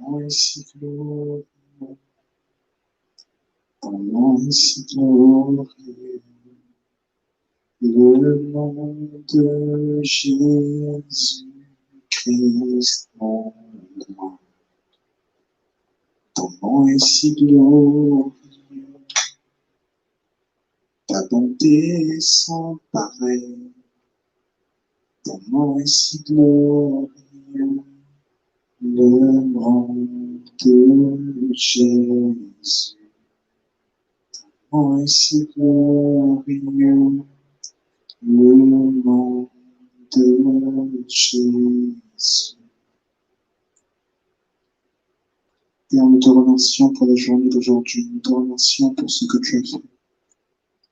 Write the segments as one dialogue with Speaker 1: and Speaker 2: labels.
Speaker 1: nom est si glorieux, ton nom est si glorieux, le nom de Jésus-Christ, mon roi. Ton nom est si glorieux, ta bonté est sans pareil. Ton nom est si glorieux, le nom de Jésus. Ton nom est si glorieux, le nom de Jésus. Et nous te remercions pour la journée d'aujourd'hui. Nous te remercions pour ce que tu as fait.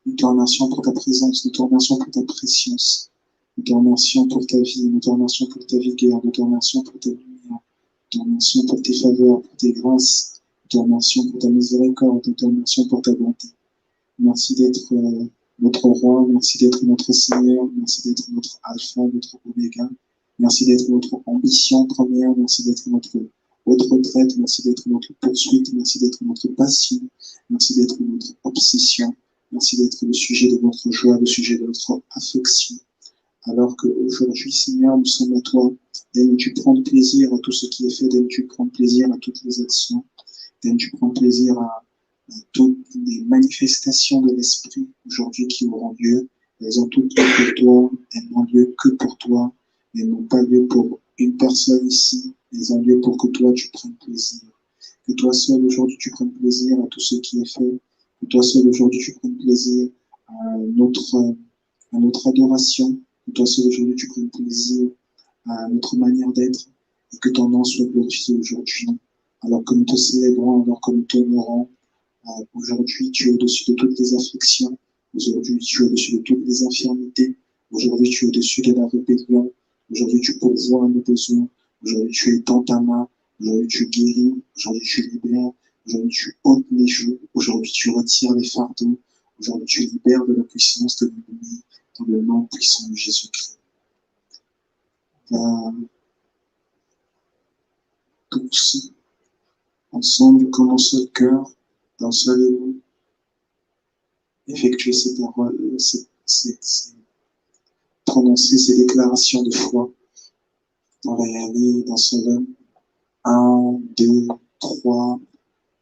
Speaker 1: Nous te remercions pour ta présence. Nous te remercions pour ta préscience. Nous te remercions pour ta vie. Nous te remercions pour ta vigueur. Nous te remercions pour ta lumière. Nous te remercions pour tes faveurs, pour tes grâces. Nous te remercions pour ta miséricorde. Nous te remercions pour ta bonté. Merci d'être notre roi. Merci d'être notre Seigneur. Merci d'être notre alpha, notre oméga. Merci d'être notre ambition première. Merci d'être notre haute retraite. Merci d'être notre poursuite. Merci d'être notre passion. Merci d'être notre obsession. Merci d'être le sujet de notre joie, le sujet de notre affection. Alors qu'aujourd'hui, Seigneur, nous sommes à toi. Daignes-tu prendre plaisir à tout ce qui est fait. Daignes-tu prendre plaisir à toutes les actions. Daignes-tu prendre plaisir à toutes les manifestations de l'Esprit aujourd'hui qui auront lieu. Elles ont toutes lieu pour toi. Elles n'ont lieu que pour toi. Elles n'ont pas lieu pour une personne ici. Elles ont lieu pour que toi, tu prennes plaisir. Que toi seul, aujourd'hui, tu prennes plaisir à tout ce qui est fait. Que toi seul, aujourd'hui, tu prennes plaisir à notre adoration. Que toi seul, aujourd'hui, tu prennes plaisir à notre manière d'être. Et que ton nom soit glorifié aujourd'hui. Alors que nous te célébrons, alors que nous t'honorons. Aujourd'hui, tu es au-dessus de toutes les afflictions. Aujourd'hui, tu es au-dessus de toutes les infirmités. Aujourd'hui, tu es au-dessus de la rébellion. Aujourd'hui, tu pourvois à nos besoins. Aujourd'hui, tu étends ta main. Aujourd'hui, tu guéris. Aujourd'hui, tu libères. Aujourd'hui, tu ôtes les joues. Aujourd'hui, tu retires les fardeaux. Aujourd'hui, tu libères de la puissance de l'ennemi dans le nom puissant de Jésus-Christ. Tous, ensemble, comme un seul cœur, d'un seul élan, effectuer ces paroles, prononcer ces déclarations de foi. On va y aller dans ce même 1, 2, 3.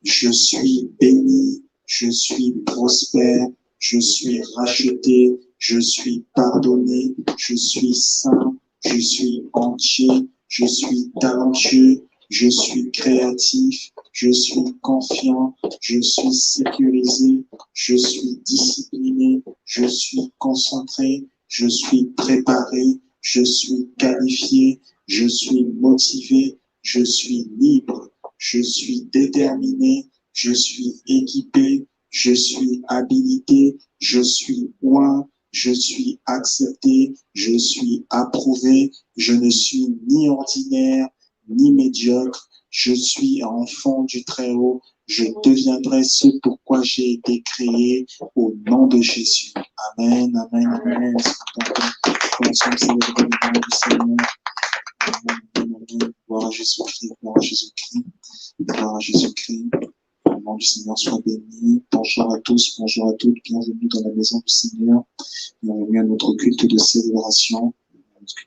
Speaker 1: Je suis béni, je suis prospère, je suis racheté, je suis pardonné, je suis saint, je suis entier, je suis talentueux, je suis créatif, je suis confiant, je suis sécurisé, je suis discipliné, je suis concentré, je suis préparé, je suis qualifié, je suis motivé, je suis libre, je suis déterminé, je suis équipé, je suis habilité, je suis oint, je suis accepté, je suis approuvé, je ne suis ni ordinaire, ni médiocre, je suis enfant du Très-Haut, je deviendrai ce pourquoi j'ai été créé au nom de Jésus. Amen, amen, amen. Commençons à célébrer le nom du Seigneur. Gloire à Jésus-Christ, gloire à Jésus-Christ, gloire à Jésus-Christ. Le nom du Seigneur soit béni. Bonjour à tous, bonjour à toutes, bienvenue dans la maison du Seigneur. Bienvenue à notre culte de célébration.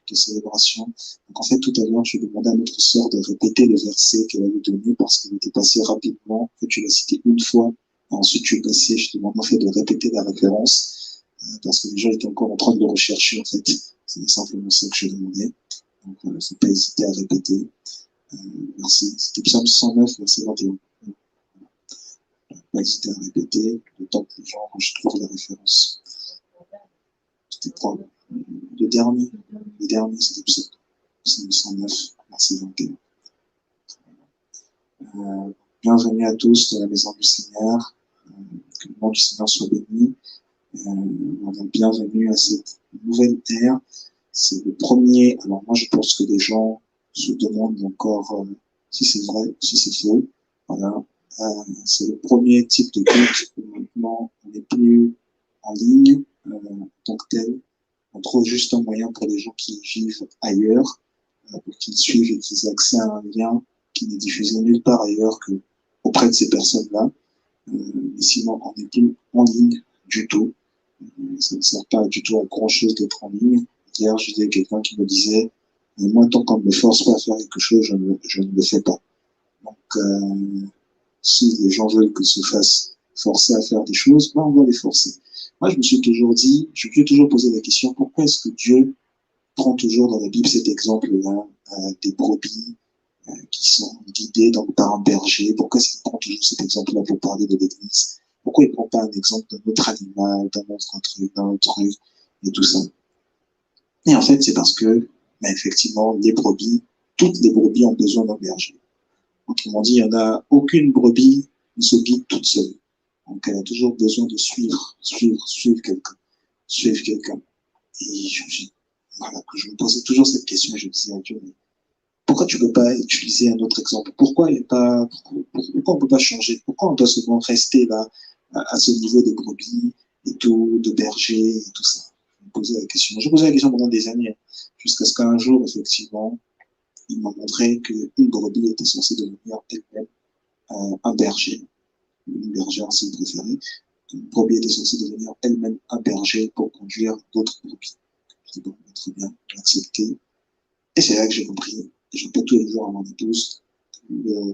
Speaker 1: Donc en fait, tout à l'heure, je demandais à notre sœur de répéter le verset qu'elle avait donné parce qu'il était passé rapidement. En fait, tu l'as cité une fois, et ensuite tu es passé. Je demande en fait de répéter la référence parce que les gens étaient encore en train de le rechercher en fait. C'est simplement ça que je demandais. Donc il ne faut pas hésiter à répéter. C'était Psaume 109, verset 21. Pas hésiter à répéter le temps que les gens retrouvent la référence. C'était quoi? Le dernier, c'était Psaume 109, verset 21. Bienvenue à tous dans la maison du Seigneur. Que le nom du Seigneur soit béni. Bienvenue à cette nouvelle ère. C'est le premier. Alors moi, je pense que les gens se demandent encore si c'est vrai ou si c'est faux. Voilà. C'est le premier type de culte où maintenant on n'est plus en ligne en tant que tel. On trouve juste un moyen pour les gens qui vivent ailleurs, pour qu'ils suivent et qu'ils aient accès à un lien qui n'est diffusé nulle part ailleurs que auprès de ces personnes-là. Mais sinon, on n'est plus en ligne du tout. Ça ne sert pas du tout à grand-chose d'être en ligne. Hier, j'ai dit à quelqu'un qui me disait, moi, tant qu'on ne me force pas à faire quelque chose, je ne le fais pas. Donc, si les gens veulent que se fassent forcer à faire des choses, ben, on va les forcer. Moi, je me suis toujours dit, je me suis toujours posé la question, pourquoi est-ce que Dieu prend toujours dans la Bible cet exemple-là, des brebis qui sont guidées donc, par un berger? Pourquoi est-ce qu'il prend toujours cet exemple-là pour parler de l'Église? Pourquoi il ne prend pas un exemple d'un autre animal, d'un autre truc, et tout ça? Et en fait, c'est parce que, ben, effectivement, les brebis, toutes les brebis ont besoin d'un berger. Autrement dit, il n'y en a aucune brebis ne se guide toute seule. Donc, elle a toujours besoin de suivre quelqu'un, suivre quelqu'un. Et voilà, que je me posais toujours cette question, je me disais à Dieu, mais pourquoi tu ne peux pas utiliser un autre exemple? Pourquoi on ne peut pas changer? Pourquoi on doit seulement rester là, à ce niveau de brebis et tout, de berger et tout ça? Je me posais la question. Je me posais la question pendant des années, jusqu'à ce qu'un jour, effectivement, il m'a montré qu'une brebis était censée devenir elle-même un berger, une bergère si vous préférez. Une brebis était censée devenir elle-même un berger pour conduire d'autres brebis. Je dis bon, très bien, j'ai accepté. Et c'est là que j'ai compris, et je répète tous les jours à mon épouse,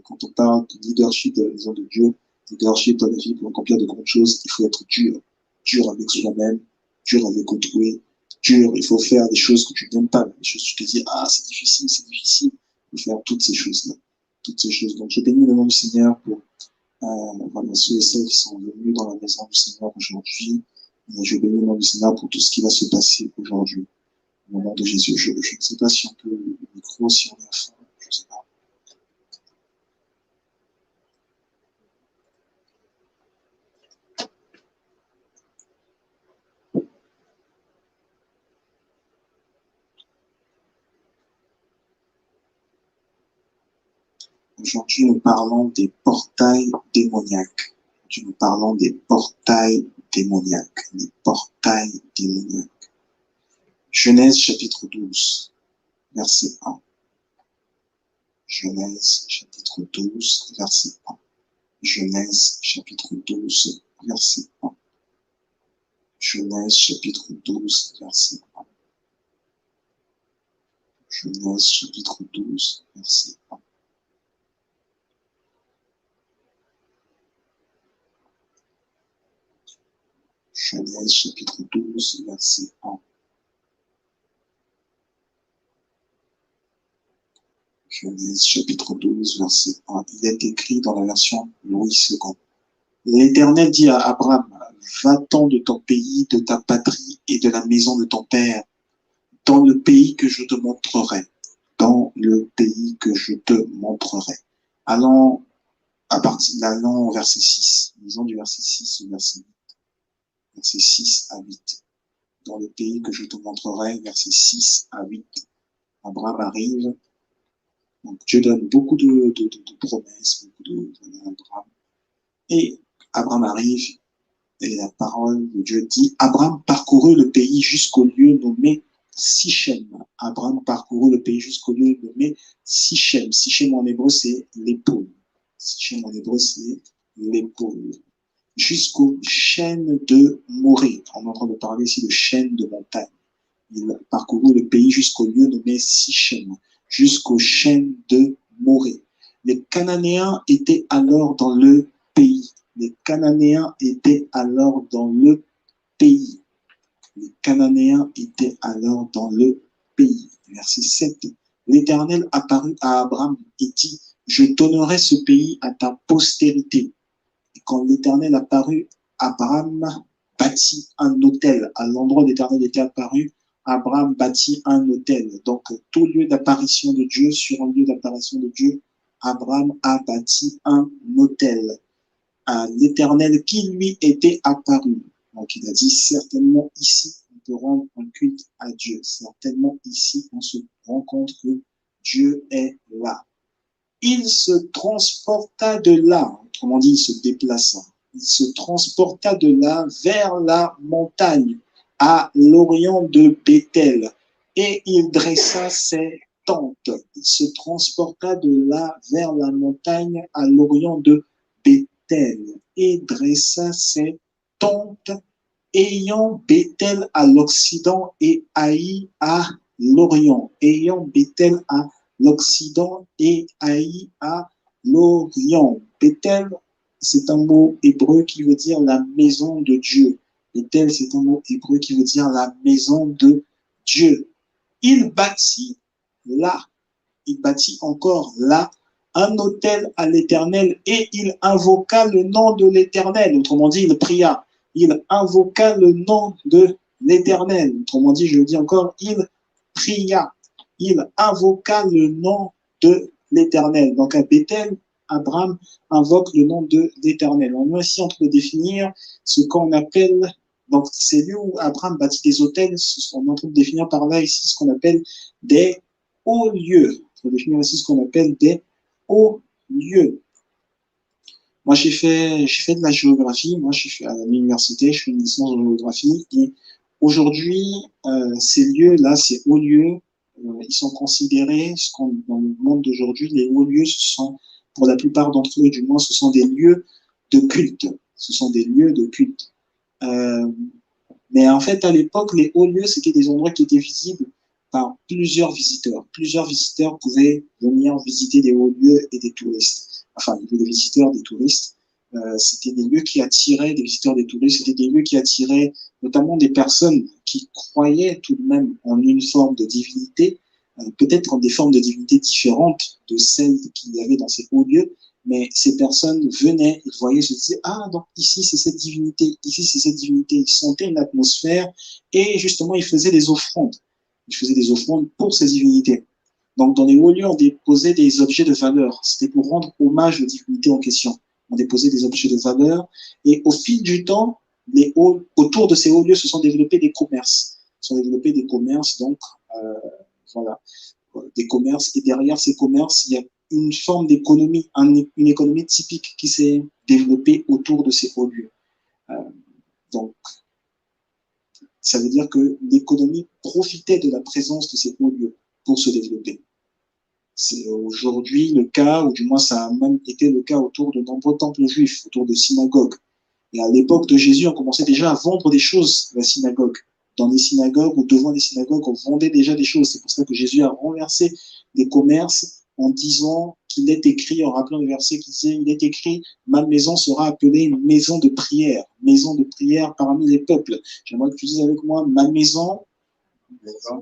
Speaker 1: quand on parle de leadership de la maison de Dieu, leadership dans la vie pour accomplir de grandes choses, il faut être dur. Dur avec soi-même, dur avec autrui, dur, il faut faire des choses que tu n'aimes pas, des choses que tu te dis, ah, c'est difficile, il faut faire toutes ces choses-là, toutes ces choses. Donc, je bénis le nom du Seigneur pour voilà, ceux et celles qui sont venus dans la maison du Seigneur aujourd'hui. Et je bénis le nom du Seigneur pour tout ce qui va se passer aujourd'hui. Au nom de Jésus, je ne sais pas si on peut le micro, si on est à fond, je ne sais pas. Aujourd'hui, nous parlons des portails démoniaques. Aujourd'hui, nous parlons des portails démoniaques. Les portails démoniaques. Genèse chapitre 12, verset 1. Genèse chapitre 12, verset 1. Genèse chapitre 12, verset 1. Genèse chapitre 12, verset 1. Genèse chapitre 12, verset 1. Genèse chapitre 12, verset 1. Genèse chapitre 12, verset 1. Il est écrit dans la version Louis II. L'Éternel dit à Abraham, va-t'en de ton pays, de ta patrie et de la maison de ton père, dans le pays que je te montrerai. Dans le pays que je te montrerai. Allons au verset 6. Lisons du verset 6 au verset 8. Verset 6 à 8. Dans le pays que je te montrerai, verset 6 à 8. Abraham arrive. Donc, Dieu donne beaucoup de promesses, beaucoup à Abraham. Et Abraham arrive, et la parole de Dieu dit, Abraham parcourut le pays jusqu'au lieu nommé Sichem. Abraham parcourut le pays jusqu'au lieu nommé Sichem. Sichem en hébreu, c'est l'épaule. Sichem en hébreu, c'est l'épaule. Jusqu'aux chaînes de Morée. On est en train de parler ici de chaînes de montagne. Il parcourut le pays jusqu'au lieu nommé Sichem, jusqu'aux chaînes de Morée. Les Cananéens étaient alors dans le pays. Les Cananéens étaient alors dans le pays. Les Cananéens étaient alors dans le pays. Verset 7. L'Éternel apparut à Abraham et dit, je donnerai ce pays à ta postérité. Et quand l'Éternel apparut, Abraham bâtit un autel. À l'endroit où l'Éternel était apparu, Abraham bâtit un autel. Donc, tout lieu d'apparition de Dieu, sur un lieu d'apparition de Dieu, Abraham a bâti un autel à l'Éternel qui lui était apparu. Donc, il a dit, certainement ici, on peut rendre un culte à Dieu. Certainement ici, on se rend compte que Dieu est là. Il se transporta de là, autrement dit, il se déplaça. Il se transporta de là vers la montagne, à l'orient de Bethel, et il dressa ses tente. Il se transporta de là vers la montagne à l'orient de Béthel et dressa ses tentes, ayant Béthel à l'occident et Haï à l'orient. Ayant Béthel à l'occident et Haï à l'orient. Béthel, c'est un mot hébreu qui veut dire la maison de Dieu. Béthel, c'est un mot hébreu qui veut dire la maison de Dieu. Il bâtit là, il bâtit encore là un autel à l'Éternel et il invoqua le nom de l'Éternel. Autrement dit, il pria. Il invoqua le nom de l'Éternel. Autrement dit, je le dis encore, il pria. Il invoqua le nom de l'Éternel. Donc à Béthel, Abraham invoque le nom de l'Éternel. On est ici en train de définir ce qu'on appelle, donc c'est lieu où Abraham bâtit des autels, on est en train de définir par là ici ce qu'on appelle des hauts lieux. On va définir aussi ce qu'on appelle des hauts lieux. Moi, j'ai fait de la géographie. Moi, je suis à l'université, je fais une licence de géographie. Et aujourd'hui, ces lieux-là, ces hauts lieux, ils sont considérés, dans le monde d'aujourd'hui, les hauts lieux, ce sont, pour la plupart d'entre eux, du moins, ce sont des lieux de culte. Ce sont des lieux de culte. Mais en fait, à l'époque, les hauts lieux, c'était des endroits qui étaient visibles par plusieurs visiteurs. Plusieurs visiteurs pouvaient venir visiter des hauts lieux et des touristes. Enfin, il y avait des visiteurs, des touristes. C'était des lieux qui attiraient des visiteurs, des touristes. C'était des lieux qui attiraient notamment des personnes qui croyaient tout de même en une forme de divinité, peut-être en des formes de divinité différentes de celles qu'il y avait dans ces hauts lieux. Mais ces personnes venaient, ils voyaient, se disaient, ah, donc ici c'est cette divinité, ici c'est cette divinité. Ils sentaient une atmosphère et justement ils faisaient des offrandes. Ils faisaient des offrandes pour ces divinités. Donc dans les hauts lieux, on déposait des objets de valeur. C'était pour rendre hommage aux divinités en question. On déposait des objets de valeur et au fil du temps, autour de ces hauts lieux se sont développés des commerces. Se sont développés des commerces, donc voilà, des commerces. Et derrière ces commerces, il y a une forme d'économie, une économie typique qui s'est développée autour de ces hauts lieux. Donc, ça veut dire que l'économie profitait de la présence de ces hauts lieux pour se développer. C'est aujourd'hui le cas, ou du moins ça a même été le cas autour de nombreux temples juifs, autour de synagogues. Et à l'époque de Jésus, on commençait déjà à vendre des choses à la synagogue. Dans les synagogues ou devant les synagogues, on vendait déjà des choses. C'est pour ça que Jésus a renversé des commerces en disant qu'il est écrit, en rappelant le verset qui disait, il est écrit, ma maison sera appelée une maison de prière parmi les peuples. J'aimerais que tu dises avec moi, ma maison,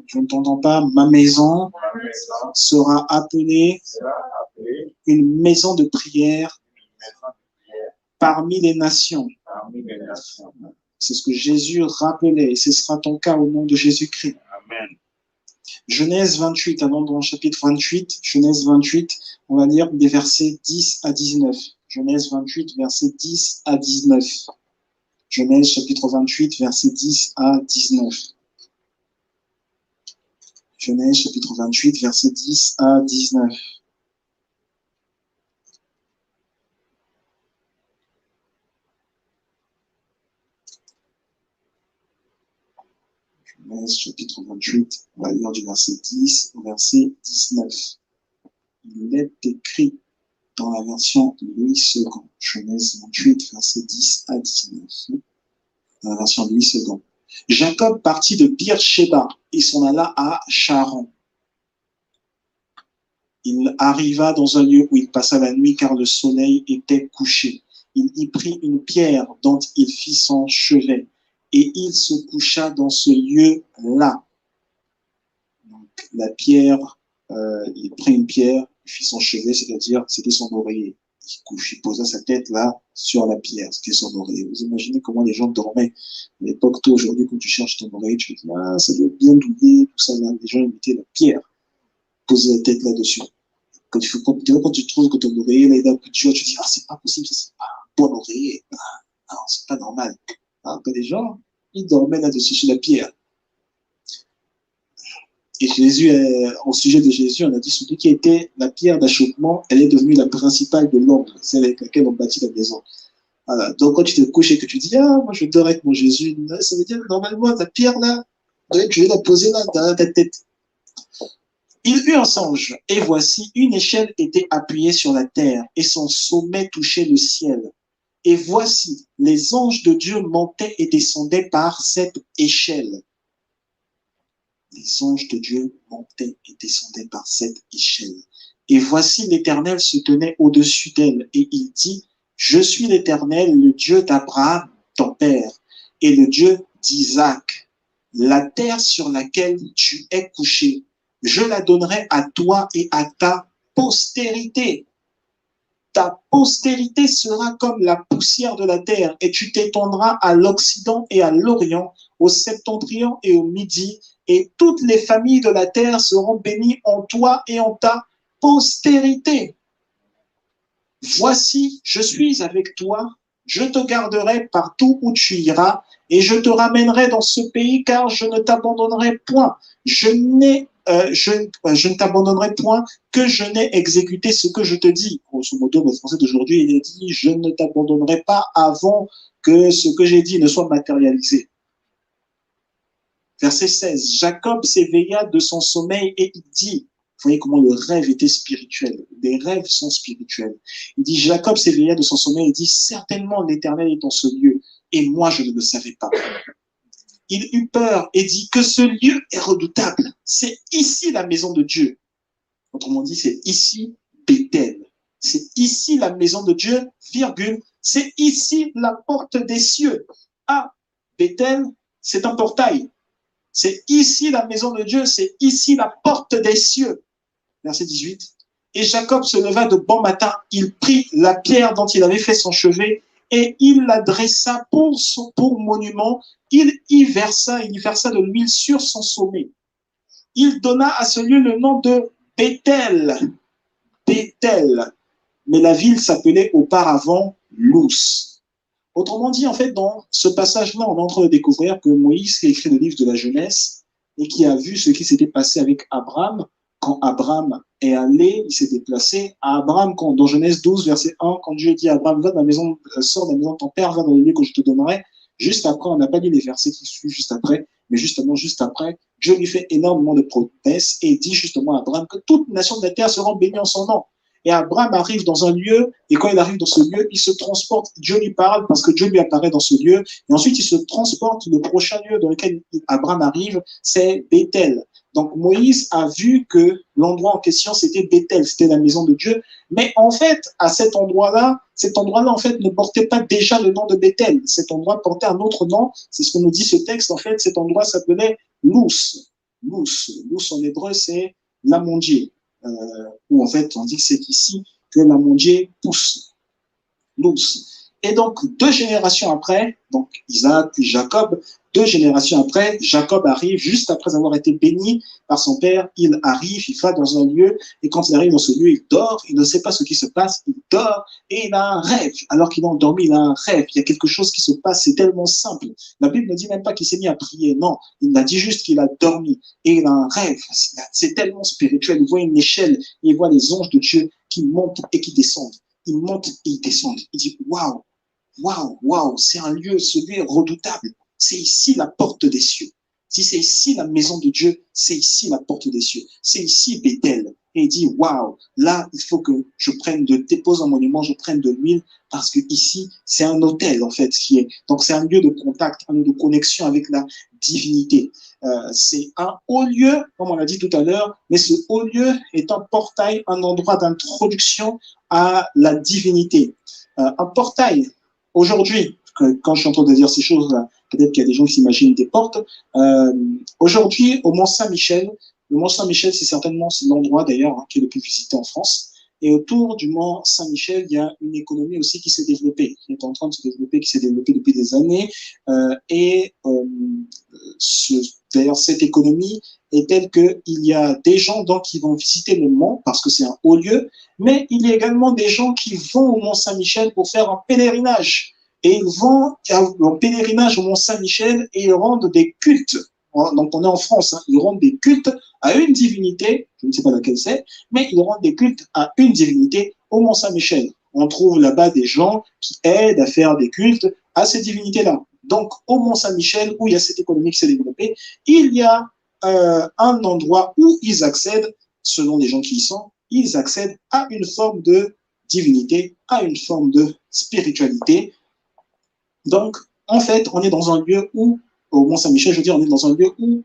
Speaker 1: je ne t'entends pas, ma maison sera appelée une maison de prière parmi les nations. C'est ce que Jésus rappelait et ce sera ton cas au nom de Jésus-Christ. Amen. Genèse 28, avant dans le chapitre 28, Genèse 28, on va lire des versets 10 à 19. Genèse 28, versets 10 à 19. Genèse chapitre 28, versets 10 à 19. Genèse chapitre 28, versets 10 à 19. Genèse chapitre 28, on va lire du verset 10 au verset 19. Il est écrit dans la version Louis II, Genèse 28, verset 10 à 19. Dans la version Louis II. Jacob partit de Beer-Sheba et s'en alla à Charan. Il arriva dans un lieu où il passa la nuit car le soleil était couché. Il y prit une pierre dont il fit son chevet et il se coucha dans ce lieu-là. Donc, la pierre, il prit une pierre, il fit son chevet, c'est-à-dire c'était son oreiller. Il posa sa tête là sur la pierre, c'était son oreiller. Vous imaginez comment les gens dormaient à l'époque. Toi, aujourd'hui, quand tu cherches ton oreiller, tu te dis, ah, ça doit être bien douillé, tout ça. Là. Les gens mettaient la pierre, posaient la tête là-dessus. Quand tu trouves que ton oreiller là, est un peu dur, tu te dis, ah, c'est pas possible, c'est pas un bon oreiller. Ah, non, c'est pas normal. Alors que les gens, ils dormaient là-dessus sur la pierre. Et Jésus, au sujet de Jésus, on a dit, celui qui était la pierre d'achoppement, elle est devenue la principale de l'ombre, celle avec laquelle on bâtit la maison. Voilà. Donc, quand tu te couches et que tu dis, ah, moi, je dors avec mon Jésus, ça veut dire, normalement, la pierre là, tu veux la poser là, derrière ta tête. Il eut un songe, et voici, une échelle était appuyée sur la terre, et son sommet touchait le ciel. Et voici, les anges de Dieu montaient et descendaient par cette échelle. Les anges de Dieu montaient et descendaient par cette échelle. Et voici, l'Éternel se tenait au-dessus d'elle, et il dit, je suis l'Éternel, le Dieu d'Abraham, ton père, et le Dieu d'Isaac. La terre sur laquelle tu es couché, je la donnerai à toi et à ta postérité. Ta postérité sera comme la poussière de la terre, et tu t'étendras à l'Occident et à l'Orient, au septentrion et au midi, et toutes les familles de la terre seront bénies en toi et en ta postérité. Voici, je suis avec toi, je te garderai partout où tu iras, et je te ramènerai dans ce pays, car je ne t'abandonnerai point. Je ne t'abandonnerai point que je n'ai exécuté ce que je te dis. Grosso modo, le français d'aujourd'hui, il est dit, je ne t'abandonnerai pas avant que ce que j'ai dit ne soit matérialisé. Verset 16, Jacob s'éveilla de son sommeil et il dit, vous voyez comment le rêve était spirituel. Les rêves sont spirituels. Il dit, Jacob s'éveilla de son sommeil et dit, certainement l'Éternel est en ce lieu, et moi je ne le savais pas. Il eut peur et dit que ce lieu est redoutable. C'est ici la maison de Dieu. Autrement dit, c'est ici Bethel. C'est ici la maison de Dieu, virgule. C'est ici la porte des cieux. Ah, Bethel, c'est un portail. C'est ici la maison de Dieu, c'est ici la porte des cieux. Verset 18. Et Jacob se leva de bon matin, il prit la pierre dont il avait fait son chevet et il la dressa pour monument. Il y versa de l'huile sur son sommet. Il donna à ce lieu le nom de Bethel. Bethel. Mais la ville s'appelait auparavant Luz. Autrement dit, en fait, dans ce passage-là, on est en train de découvrir que Moïse a écrit le livre de la Genèse et qui a vu ce qui s'était passé avec Abraham. Quand Abraham est allé, il s'est déplacé. À Abraham, dans Genèse 12, verset 1, quand Dieu dit à Abraham, va de la maison, sors de la maison de ton père, va dans le lieu que je te donnerai. Juste après, on n'a pas dit les versets qui suivent juste après, mais justement, juste après, Dieu lui fait énormément de promesses et dit justement à Abraham que toute nation de la terre sera bénie en son nom. Et Abraham arrive dans un lieu, et quand il arrive dans ce lieu, il se transporte, Dieu lui parle parce que Dieu lui apparaît dans ce lieu, et ensuite il se transporte, le prochain lieu dans lequel Abraham arrive, c'est Bethel. Donc Moïse a vu que l'endroit en question, c'était Bethel, c'était la maison de Dieu, mais en fait, à cet endroit-là, en fait, ne portait pas déjà le nom de Bethel, cet endroit portait un autre nom, c'est ce que nous dit ce texte, en fait, cet endroit s'appelait Luz. Luz en hébreu, c'est l'amandier. Où en fait on dit que c'est ici que l'amandier pousse. Et donc 2 générations après, donc Isaac puis Jacob, 2 générations après, Jacob arrive juste après avoir été béni par son père. Il arrive, il va dans un lieu et quand il arrive dans ce lieu, il dort, il ne sait pas ce qui se passe, il dort et il a un rêve. Alors qu'il est endormi, il a un rêve. Il y a quelque chose qui se passe, c'est tellement simple. La Bible ne dit même pas qu'il s'est mis à prier, non. Il a dit juste qu'il a dormi et il a un rêve. C'est tellement spirituel. Il voit une échelle, il voit les anges de Dieu qui montent et qui descendent. Ils montent et ils descendent. Il dit waouh, waouh, waouh, c'est un lieu, ce lieu est redoutable. C'est ici la porte des cieux. Si c'est ici la maison de Dieu, c'est ici la porte des cieux. C'est ici Bethel. Et il dit waouh, là il faut que je dépose un monument, je prenne de l'huile parce que ici c'est un autel en fait qui est. Donc c'est un lieu de contact, un lieu de connexion avec la divinité. C'est un haut lieu, comme on l'a dit tout à l'heure, mais ce haut lieu est un portail, un endroit d'introduction à la divinité. Un portail, aujourd'hui, quand je suis en train de dire ces choses-là, peut-être qu'il y a des gens qui s'imaginent des portes. Aujourd'hui, au Mont Saint-Michel, le Mont Saint-Michel, c'est certainement l'endroit d'ailleurs qui est le plus visité en France. Et autour du Mont Saint-Michel, il y a une économie aussi qui s'est développée, qui est en train de se développer, qui s'est développée depuis des années. D'ailleurs, cette économie est telle qu'il y a des gens donc, qui vont visiter le mont parce que c'est un haut lieu, mais il y a également des gens qui vont au Mont Saint-Michel pour faire un pèlerinage. Et ils vont en pèlerinage au Mont Saint-Michel et ils rendent des cultes. Donc on est en France, hein, ils rendent des cultes à une divinité, je ne sais pas laquelle c'est, mais ils rendent des cultes à une divinité au Mont Saint-Michel. On trouve là-bas des gens qui aident à faire des cultes à ces divinités-là. Donc au Mont Saint-Michel, où il y a cette économie qui s'est développée, il y a un endroit où ils accèdent selon les gens qui y sont, ils accèdent à une forme de divinité, à une forme de spiritualité. Donc, en fait, on est dans un lieu où, au Mont-Saint-Michel, je veux dire, on est dans un lieu où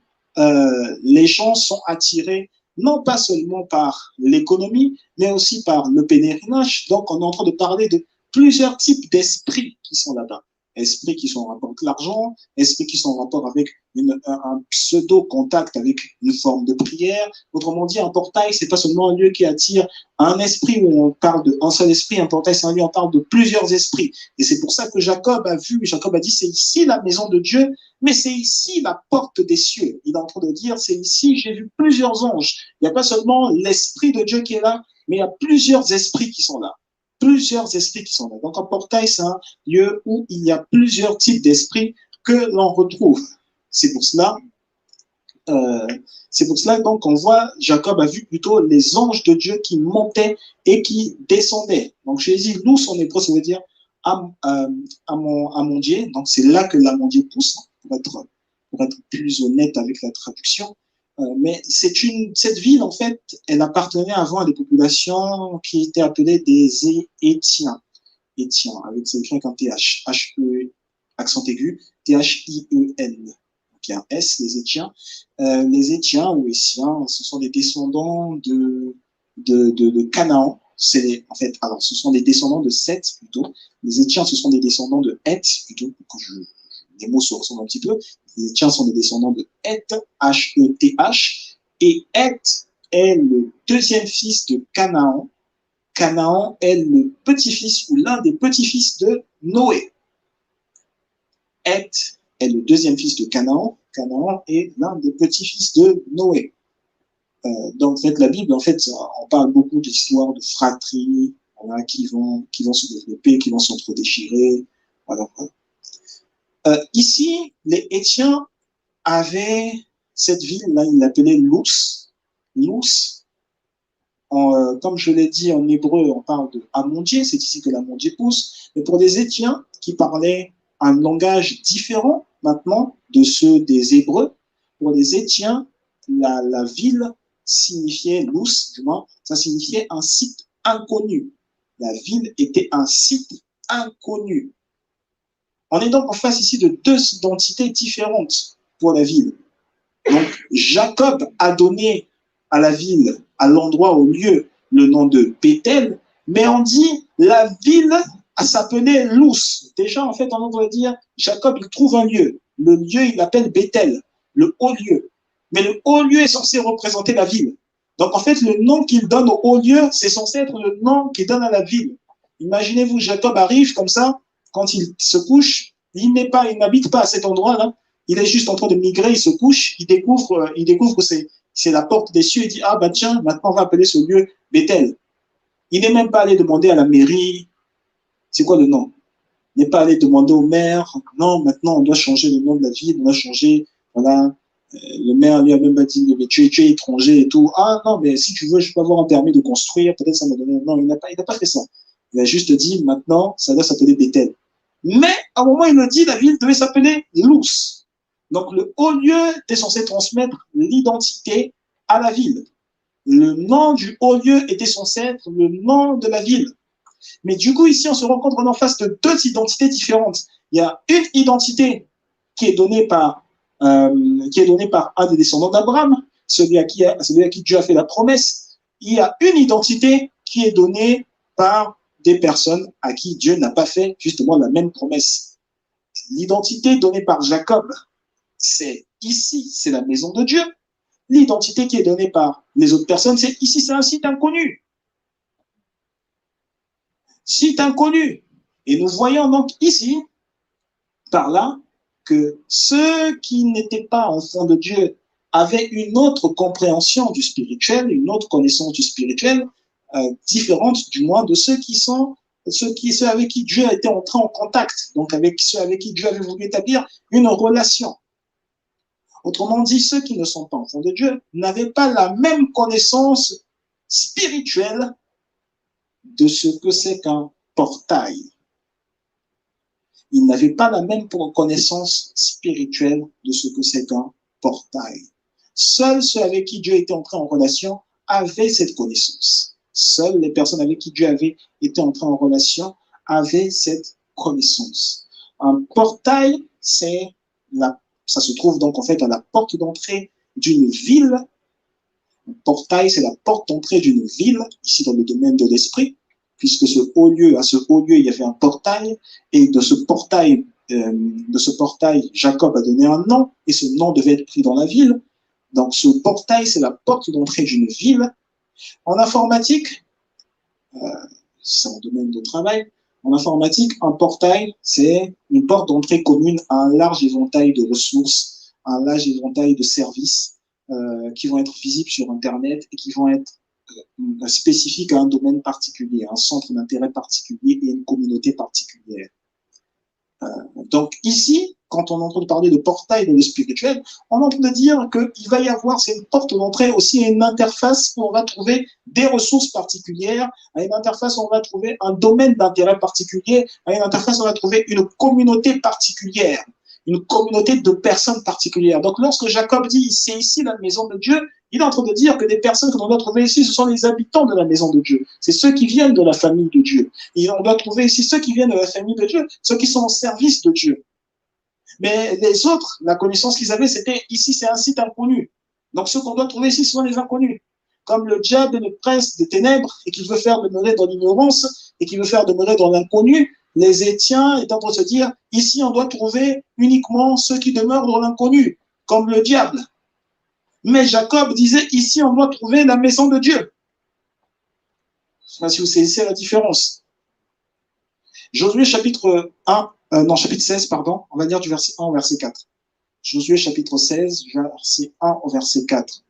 Speaker 1: les gens sont attirés non pas seulement par l'économie, mais aussi par le pèlerinage. Donc, on est en train de parler de plusieurs types d'esprits qui sont là-bas. Esprits qui sont en rapport avec l'argent, esprits qui sont en rapport avec un pseudo-contact avec une forme de prière. Autrement dit, un portail, c'est pas seulement un lieu qui attire un esprit où on parle d'un seul esprit. Un portail, c'est un lieu où on parle de plusieurs esprits. Et c'est pour ça que Jacob a dit, c'est ici la maison de Dieu, mais c'est ici la porte des cieux. Il est en train de dire, c'est ici, j'ai vu plusieurs anges. Il n'y a pas seulement l'esprit de Dieu qui est là, mais il y a plusieurs esprits qui sont là. Plusieurs esprits qui sont là. Donc, un portail, c'est un lieu où il y a plusieurs types d'esprits que l'on retrouve. C'est pour cela donc on voit, Jacob a vu plutôt les anges de Dieu qui montaient et qui descendaient. Donc Jésus, nous, en hébreu, ça veut dire amondier. Donc c'est là que l'amandier pousse, pour être plus honnête avec la traduction. Mais cette ville, en fait, elle appartenait avant à des populations qui étaient appelées des Étiens. Étiens, avec c'est écrit avec un TH, H-E, accent aigu, T-H-I-E-N. Donc il y a un S, les Étiens. Les Étiens ou Étiens, ce sont des descendants de Canaan. En fait, alors ce sont des descendants de Seth plutôt. Les Étiens, ce sont des descendants de Heth plutôt. Les mots se ressemblent un petit peu. Les Étiens sont des descendants de Heth, H-E-T-H. Et Heth est le deuxième fils de Canaan. Canaan est le petit-fils ou l'un des petits-fils de Noé. Heth est le deuxième fils de Canaan. Canaan est l'un des petits-fils de Noé. Donc, en fait, la Bible, en fait, on parle beaucoup d'histoires de fratries, voilà, qui vont se développer, qui vont s'entre-déchirer. Voilà. Ici, les Étiens avaient cette ville-là, ils l'appelaient Luz. Luz, comme je l'ai dit en hébreu, on parle de amondier, c'est ici que l'amondier pousse. Mais pour des Étiens qui parlaient un langage différent maintenant de ceux des Hébreux, pour les Étiens, la ville signifiait, Luz, du moins, ça signifiait un site inconnu. La ville était un site inconnu. On est donc en face ici de deux identités différentes pour la ville. Donc, Jacob a donné à la ville, à l'endroit, au lieu, le nom de Bethel, mais on dit la ville s'appelait Luz. Déjà, en fait, on va dire, Jacob, il trouve un lieu. Le lieu, il l'appelle Bethel, le haut lieu. Mais le haut lieu est censé représenter la ville. Donc, en fait, le nom qu'il donne au haut lieu, c'est censé être le nom qu'il donne à la ville. Imaginez-vous, Jacob arrive comme ça, quand il se couche, il n'habite pas à cet endroit-là, il est juste en train de migrer, il se couche, il découvre que c'est la porte des cieux, il dit, ah bah tiens, maintenant on va appeler ce lieu Bethel. Il n'est même pas allé demander à la mairie, c'est quoi le nom? Il n'est pas allé demander au maire, non, maintenant on doit changer le nom de la ville, on doit changer, voilà. Le maire lui a même pas dit, mais tu es étranger et tout. Ah non, mais si tu veux, je peux avoir un permis de construire, peut-être ça m'a donné. Non, il n'a pas fait ça. Il a juste dit, maintenant, ça doit s'appeler Bethel. Mais, à un moment, il me dit, la ville devait s'appeler Luz. Donc, le haut lieu était censé transmettre l'identité à la ville. Le nom du haut lieu était censé être le nom de la ville. Mais du coup, ici, on se rencontre en face de deux identités différentes. Il y a une identité qui est donnée par un des descendants d'Abraham, celui à qui Dieu a fait la promesse. Il y a une identité qui est donnée par des personnes à qui Dieu n'a pas fait justement la même promesse. L'identité donnée par Jacob, c'est ici, c'est la maison de Dieu. L'identité qui est donnée par les autres personnes, c'est ici, c'est un site inconnu. Site inconnu. Et nous voyons donc ici, par là, que ceux qui n'étaient pas enfants de Dieu avaient une autre compréhension du spirituel, une autre connaissance du spirituel, différente du moins de ceux avec qui Dieu était entré en contact, donc avec ceux avec qui Dieu avait voulu établir une relation. Autrement dit, ceux qui ne sont pas enfants de Dieu n'avaient pas la même connaissance spirituelle de ce que c'est qu'un portail. Ils n'avaient pas la même connaissance spirituelle de ce que c'est qu'un portail. Seuls ceux avec qui Dieu était entré en relation avaient cette connaissance. Seules les personnes avec qui Dieu avait été entré en relation avaient cette connaissance. Un portail, ça se trouve donc en fait à la porte d'entrée d'une ville. Un portail, c'est la porte d'entrée d'une ville, ici dans le domaine de l'esprit, puisque à ce haut lieu, il y avait un portail, et de ce portail, Jacob a donné un nom, et ce nom devait être pris dans la ville. Donc ce portail, c'est la porte d'entrée d'une ville. En informatique, c'est un domaine de travail, en informatique, un portail, c'est une porte d'entrée commune à un large éventail de ressources, un large éventail de services qui vont être visibles sur Internet et qui vont être spécifiques à un domaine particulier, un centre d'intérêt particulier et une communauté particulière. Donc ici, quand on entend parler de portail dans le spirituel, on entend dire qu'il va y avoir, c'est une porte d'entrée aussi à une interface où on va trouver des ressources particulières, à une interface où on va trouver un domaine d'intérêt particulier, à une interface où on va trouver une communauté particulière, une communauté de personnes particulières. Donc lorsque Jacob dit c'est ici la maison de Dieu, il est en train de dire que des personnes que l'on doit trouver ici, ce sont les habitants de la maison de Dieu. C'est ceux qui viennent de la famille de Dieu. Et on doit trouver ici ceux qui viennent de la famille de Dieu, ceux qui sont au service de Dieu. Mais les autres, la connaissance qu'ils avaient, c'était ici, c'est un site inconnu. Donc ceux qu'on doit trouver ici, ce sont les inconnus. Comme le diable est le prince des ténèbres et qu'il veut faire demeurer dans l'ignorance et qu'il veut faire demeurer dans l'inconnu, les Étiens étant en train de se dire, ici on doit trouver uniquement ceux qui demeurent dans l'inconnu, comme le diable. Mais Jacob disait, ici on doit trouver la maison de Dieu. Je ne sais pas si vous saisissez la différence. Josué chapitre 16, pardon, on va lire du verset 1 au verset 4. Josué chapitre 16, verset 1 au verset 4.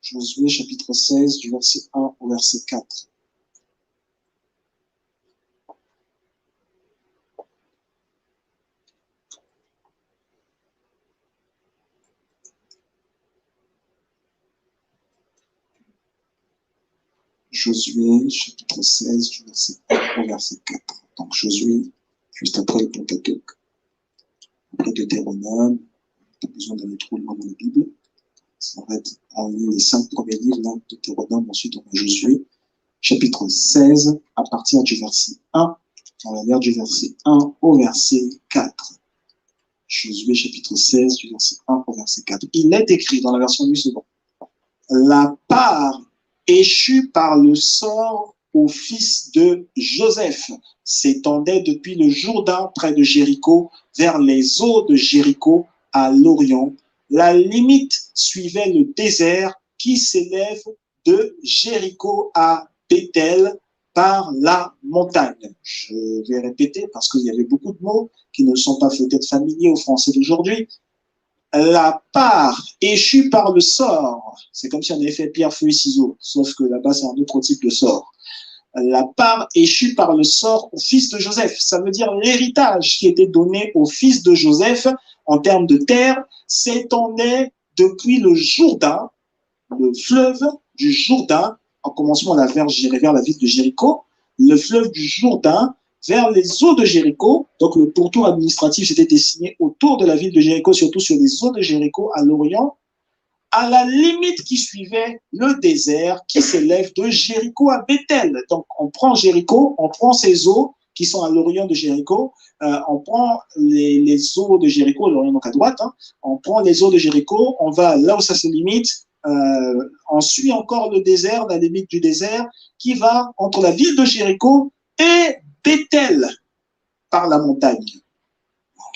Speaker 1: Josué chapitre 16, du verset 1 au verset 4. Josué chapitre 16, du verset 1 au verset 4. Donc Josué, juste après le Pentateuque. Après Deutéronome, pas besoin d'aller trop loin dans la Bible. Ça va être en les 5 premiers livres, là, Deutéronome, ensuite on a Josué, chapitre 16, à partir du verset 1, on va lire du verset 1 au verset 4. Josué, chapitre 16, du verset 1 au verset 4. Il est écrit dans la version du second. La part échue par le sort au fils de Joseph s'étendait depuis le Jourdain près de Jéricho vers les eaux de Jéricho à l'Orient. La limite suivait le désert qui s'élève de Jéricho à Béthel par la montagne. Je vais répéter parce qu'il y avait beaucoup de mots qui ne sont pas peut-être familiers aux Français d'aujourd'hui. La part échue par le sort, c'est comme si on avait fait pierre, feuille, ciseaux, sauf que là-bas c'est un autre type de sort. La part échue par le sort au fils de Joseph, ça veut dire l'héritage qui était donné au fils de Joseph en termes de terre s'étendait depuis le Jourdain, le fleuve du Jourdain, en commençant vers la ville de Jéricho, le fleuve du Jourdain vers les eaux de Jéricho. Donc le pourtour administratif s'était dessiné autour de la ville de Jéricho, surtout sur les eaux de Jéricho à l'Orient, à la limite qui suivait le désert qui s'élève de Jéricho à Béthel. Donc on prend Jéricho, on prend ces eaux qui sont à l'orient de Jéricho, on prend les eaux de Jéricho, à l'orient donc à droite, hein, on prend les eaux de Jéricho, on va là où ça se limite, on suit encore le désert, la limite du désert, qui va entre la ville de Jéricho et Béthel par la montagne.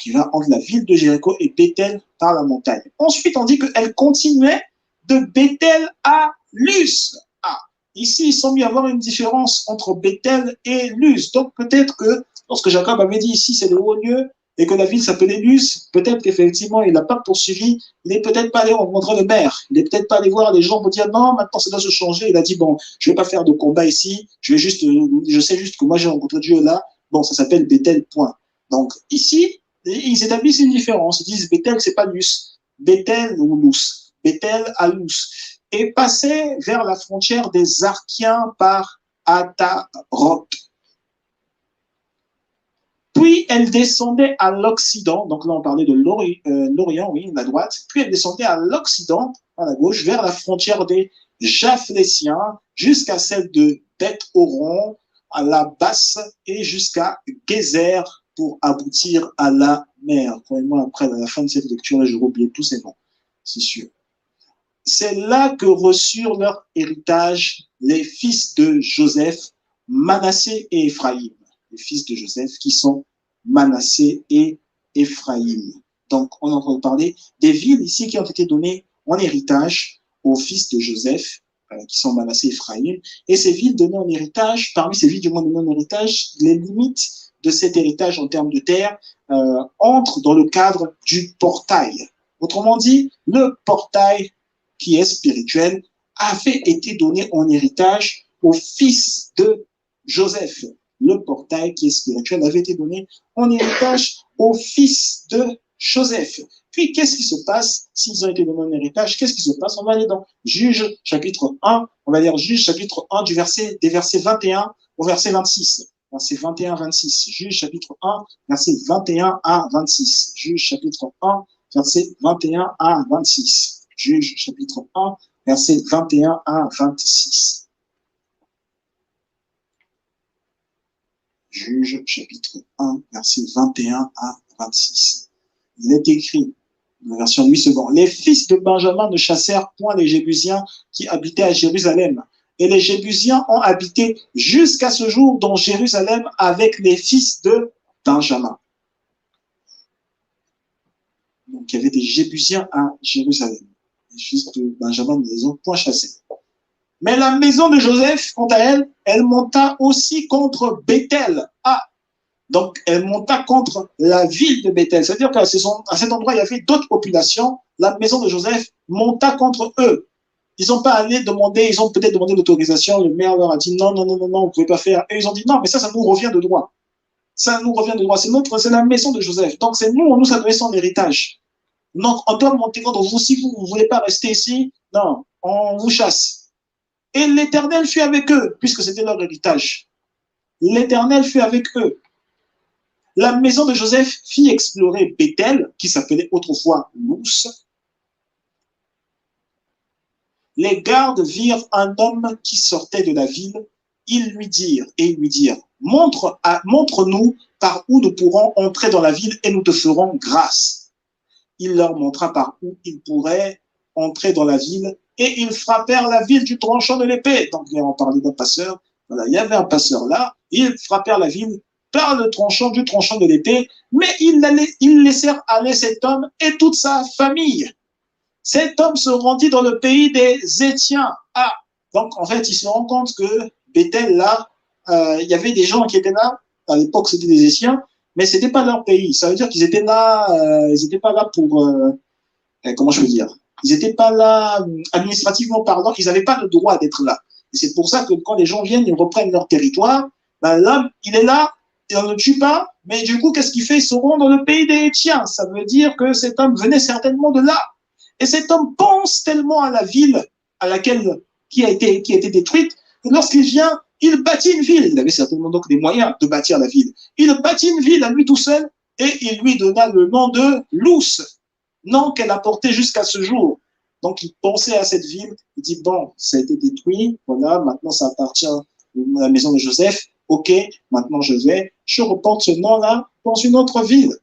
Speaker 1: Qui va entre la ville de Jéricho et Béthel par la montagne. Ensuite, on dit qu'elle continuait de Béthel à Luz. Ah, ici, il semble y avoir une différence entre Béthel et Luz. Donc, peut-être que lorsque Jacob avait dit ici, c'est le haut lieu, et que la ville s'appelait Luz, peut-être qu'effectivement, il n'a pas poursuivi. Il n'est peut-être pas allé rencontrer le maire. Il n'est peut-être pas allé voir les gens pour dire non, maintenant ça doit se changer. Il a dit bon, je ne vais pas faire de combat ici. Je sais juste que moi j'ai rencontré Dieu là. Bon, ça s'appelle Béthel, point. Donc, ici, ils établissent une différence. Ils disent Béthel, c'est pas Luz. Béthel ou Luz. Béthel à Luz. Et passer vers la frontière des Arkiens par Ataroth.
Speaker 2: Puis elle descendait à l'Occident, donc là on parlait de l'Orient, oui, la droite, puis elle descendait à l'Occident, à la gauche, vers la frontière des Japhléciens, jusqu'à celle de Beth-Horon, à la basse, et jusqu'à Gézer, pour aboutir à la mer. Croyez-moi, après, à la fin de cette lecture, je vais oublier tous ces noms, c'est sûr. C'est là que reçurent leur héritage les fils de Joseph, Manassé et Éphraïm. Les fils de Joseph qui sont Manassé et Éphraïm. Donc, on est en train de parler des villes ici qui ont été données en héritage aux fils de Joseph, qui sont Manassé et Éphraïm. Et ces villes données en héritage, parmi ces villes du monde données en héritage, les limites de cet héritage en termes de terre entrent dans le cadre du portail. Autrement dit, le portail qui est spirituel avait été donné en héritage au fils de Joseph. Le portail qui est spirituel avait été donné en héritage au fils de Joseph. Puis, qu'est-ce qui se passe s'ils ont été donnés en héritage? Qu'est-ce qui se passe? On va aller dans Juge chapitre 1, on va lire Juge chapitre 1 des versets 21 au verset 26. Verset 21 à 26. Juge chapitre 1, verset 21 à 26. Juge chapitre 1, verset 21 à 26. Juge chapitre 1, verset 21 à 26. Juge chapitre 1, verset 21 à 26. Il est écrit, dans la version 8 secondes, les fils de Benjamin ne chassèrent point les Jébusiens qui habitaient à Jérusalem. Et les Jébusiens ont habité jusqu'à ce jour dans Jérusalem avec les fils de Benjamin. Donc il y avait des Jébusiens à Jérusalem. Les fils de Benjamin ne les ont point chassés. Mais la maison de Joseph, quant à elle, elle monta aussi contre Bethel. Ah, donc elle monta contre la ville de Bethel. C'est-à-dire qu'à cet endroit, il y avait d'autres populations. La maison de Joseph monta contre eux. Ils n'ont pas allé demander, ils ont peut-être demandé l'autorisation. Le maire leur a dit non, non, non, non, non, vous ne pouvez pas faire. Et ils ont dit non, mais ça nous revient de droit. Ça nous revient de droit. C'est la maison de Joseph. Donc c'est nous, on nous adresse son héritage. Donc on doit monter contre vous. Si vous ne voulez pas rester ici, non, on vous chasse. Et l'Éternel fut avec eux, puisque c'était leur héritage. L'Éternel fut avec eux. La maison de Joseph fit explorer Bethel, qui s'appelait autrefois Luz. Les gardes virent un homme qui sortait de la ville. Ils lui dirent, montre-nous par où nous pourrons entrer dans la ville et nous te ferons grâce. Il leur montra par où ils pourraient entrer dans la ville et ils frappèrent la ville du tranchant de l'épée. Donc, on parlait d'un passeur. Voilà, il y avait un passeur là. Ils frappèrent la ville par le tranchant de l'épée, mais ils laissèrent aller cet homme et toute sa famille. Cet homme se rendit dans le pays des Étiens. Ah, donc en fait, il se rend compte que Bethel, là, il y avait des gens qui étaient là. À l'époque, c'était des Étiens, mais c'était pas leur pays. Ça veut dire qu'ils étaient là, ils n'étaient pas là pour, comment je peux dire, ils n'étaient pas là administrativement parlant. Ils n'avaient pas le droit d'être là. Et c'est pour ça que quand les gens viennent, ils reprennent leur territoire. Ben, l'homme, il est là, il ne le tue pas, mais du coup, qu'est-ce qu'il fait? Ils se rend dans le pays des Étiens. Ça veut dire que cet homme venait certainement de là. Et cet homme pense tellement à la ville à laquelle, qui a été détruite, que lorsqu'il vient, il bâtit une ville. Il avait certainement donc des moyens de bâtir la ville. Il bâtit une ville à lui tout seul et il lui donna le nom de Luz, nom qu'elle a porté jusqu'à ce jour. Donc il pensait à cette ville, il dit bon, ça a été détruit, voilà, maintenant ça appartient à la maison de Joseph, ok, maintenant je reporte ce nom-là dans une autre ville.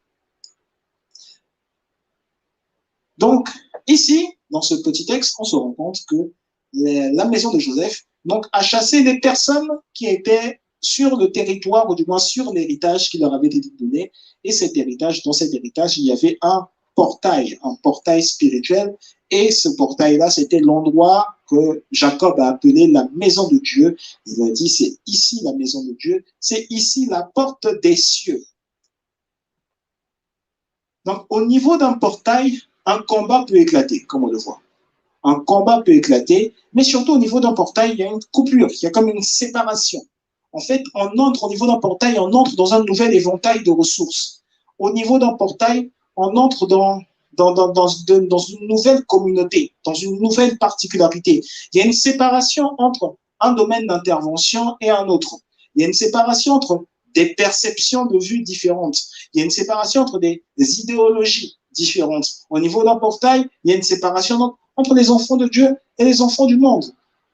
Speaker 2: Donc, ici, dans ce petit texte, on se rend compte que la maison de Joseph donc, a chassé les personnes qui étaient sur le territoire, ou du moins sur l'héritage qui leur avait été donné. Et dans cet héritage, il y avait un portail spirituel. Et ce portail-là, c'était l'endroit que Jacob a appelé la maison de Dieu. Il a dit, c'est ici la maison de Dieu, c'est ici la porte des cieux. Donc, au niveau d'un portail, un combat peut éclater, comme on le voit. Un combat peut éclater, mais surtout au niveau d'un portail, il y a une coupure, il y a comme une séparation. En fait, on entre au niveau d'un portail, on entre dans un nouvel éventail de ressources. Au niveau d'un portail, on entre dans une nouvelle communauté, dans une nouvelle particularité. Il y a une séparation entre un domaine d'intervention et un autre. Il y a une séparation entre des perceptions de vue différentes. Il y a une séparation entre des idéologies différentes. Au niveau d'un portail, il y a une séparation entre les enfants de Dieu et les enfants du monde.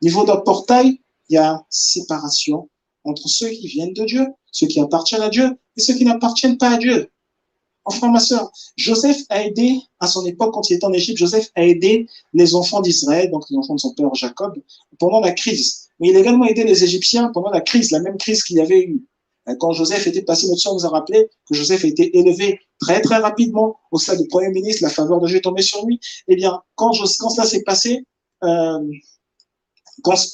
Speaker 2: Au niveau d'un portail, il y a séparation entre ceux qui viennent de Dieu, ceux qui appartiennent à Dieu et ceux qui n'appartiennent pas à Dieu. Enfin, ma sœur, Joseph a aidé, à son époque, quand il était en Égypte, Joseph a aidé les enfants d'Israël, donc les enfants de son père Jacob, pendant la crise. Mais il a également aidé les Égyptiens pendant la crise, la même crise qu'il y avait eu. Quand Joseph était passé, notre soeur nous a rappelé que Joseph a été élevé très, très rapidement au stade de Premier ministre, la faveur de Dieu est tombée sur lui. Eh bien, quand cela s'est passé, quand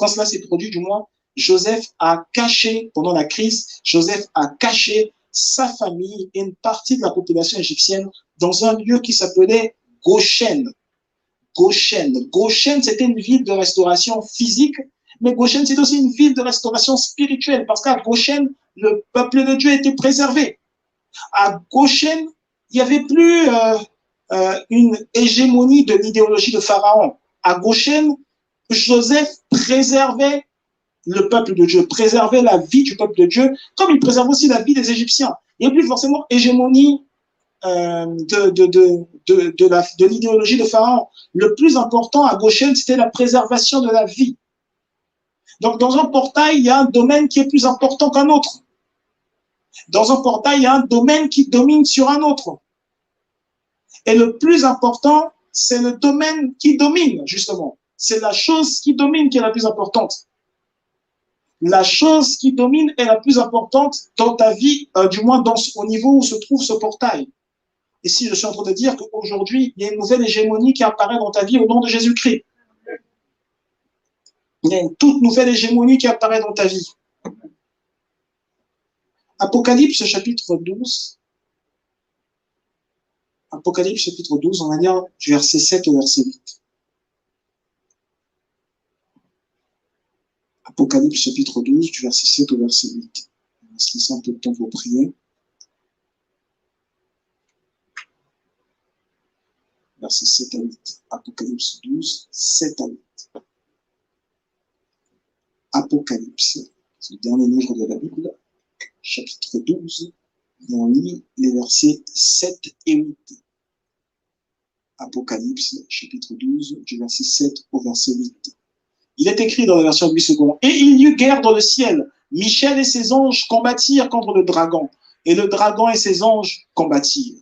Speaker 2: cela s'est produit, du moins, Joseph a caché, pendant la crise, Joseph a caché sa famille et une partie de la population égyptienne dans un lieu qui s'appelait Goshen. Goshen. Goshen, c'était une ville de restauration physique, mais Goshen, c'est aussi une ville de restauration spirituelle, parce qu'à Goshen, le peuple de Dieu était préservé. À Goshen, il n'y avait plus une hégémonie de l'idéologie de Pharaon. À Goshen, Joseph préservait le peuple de Dieu, préservait la vie du peuple de Dieu, comme il préserve aussi la vie des Égyptiens. Il n'y a plus forcément hégémonie de l'idéologie de Pharaon. Le plus important à Goshen, c'était la préservation de la vie. Donc, dans un portail, il y a un domaine qui est plus important qu'un autre. Dans un portail, il y a un domaine qui domine sur un autre. Et le plus important, c'est le domaine qui domine, justement. C'est la chose qui domine qui est la plus importante. La chose qui domine est la plus importante dans ta vie, du moins au niveau où se trouve ce portail. Et si je suis en train de dire qu'aujourd'hui, il y a une nouvelle hégémonie qui apparaît dans ta vie au nom de Jésus-Christ. Il y a une toute nouvelle hégémonie qui apparaît dans ta vie. Apocalypse chapitre 12. Apocalypse chapitre 12, on va lire du verset 7 au verset 8. Apocalypse chapitre 12, du verset 7 au verset 8. On va se laisser un peu de temps pour prier. Verset 7 à 8. Apocalypse 12, 7 à 8. Apocalypse, c'est le dernier livre de la Bible, chapitre 12, et on lit les versets 7 et 8. Apocalypse, chapitre 12, du verset 7 au verset 8. Il est écrit dans la version 8 secondes. Et il y eut guerre dans le ciel. Michel et ses anges combattirent contre le dragon. Et le dragon et ses anges combattirent.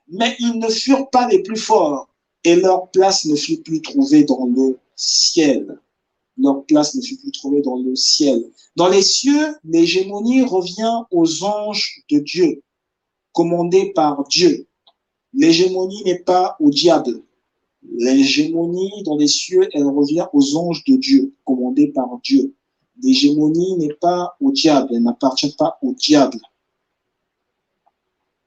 Speaker 2: Mais ils ne furent pas les plus forts. Et leur place ne fut plus trouvée dans le ciel. Leur place ne fut plus trouvée dans le ciel. Dans les cieux, l'hégémonie revient aux anges de Dieu, commandés par Dieu. L'hégémonie n'est pas au diable. L'hégémonie dans les cieux, elle revient aux anges de Dieu, commandés par Dieu. L'hégémonie n'est pas au diable, elle n'appartient pas au diable.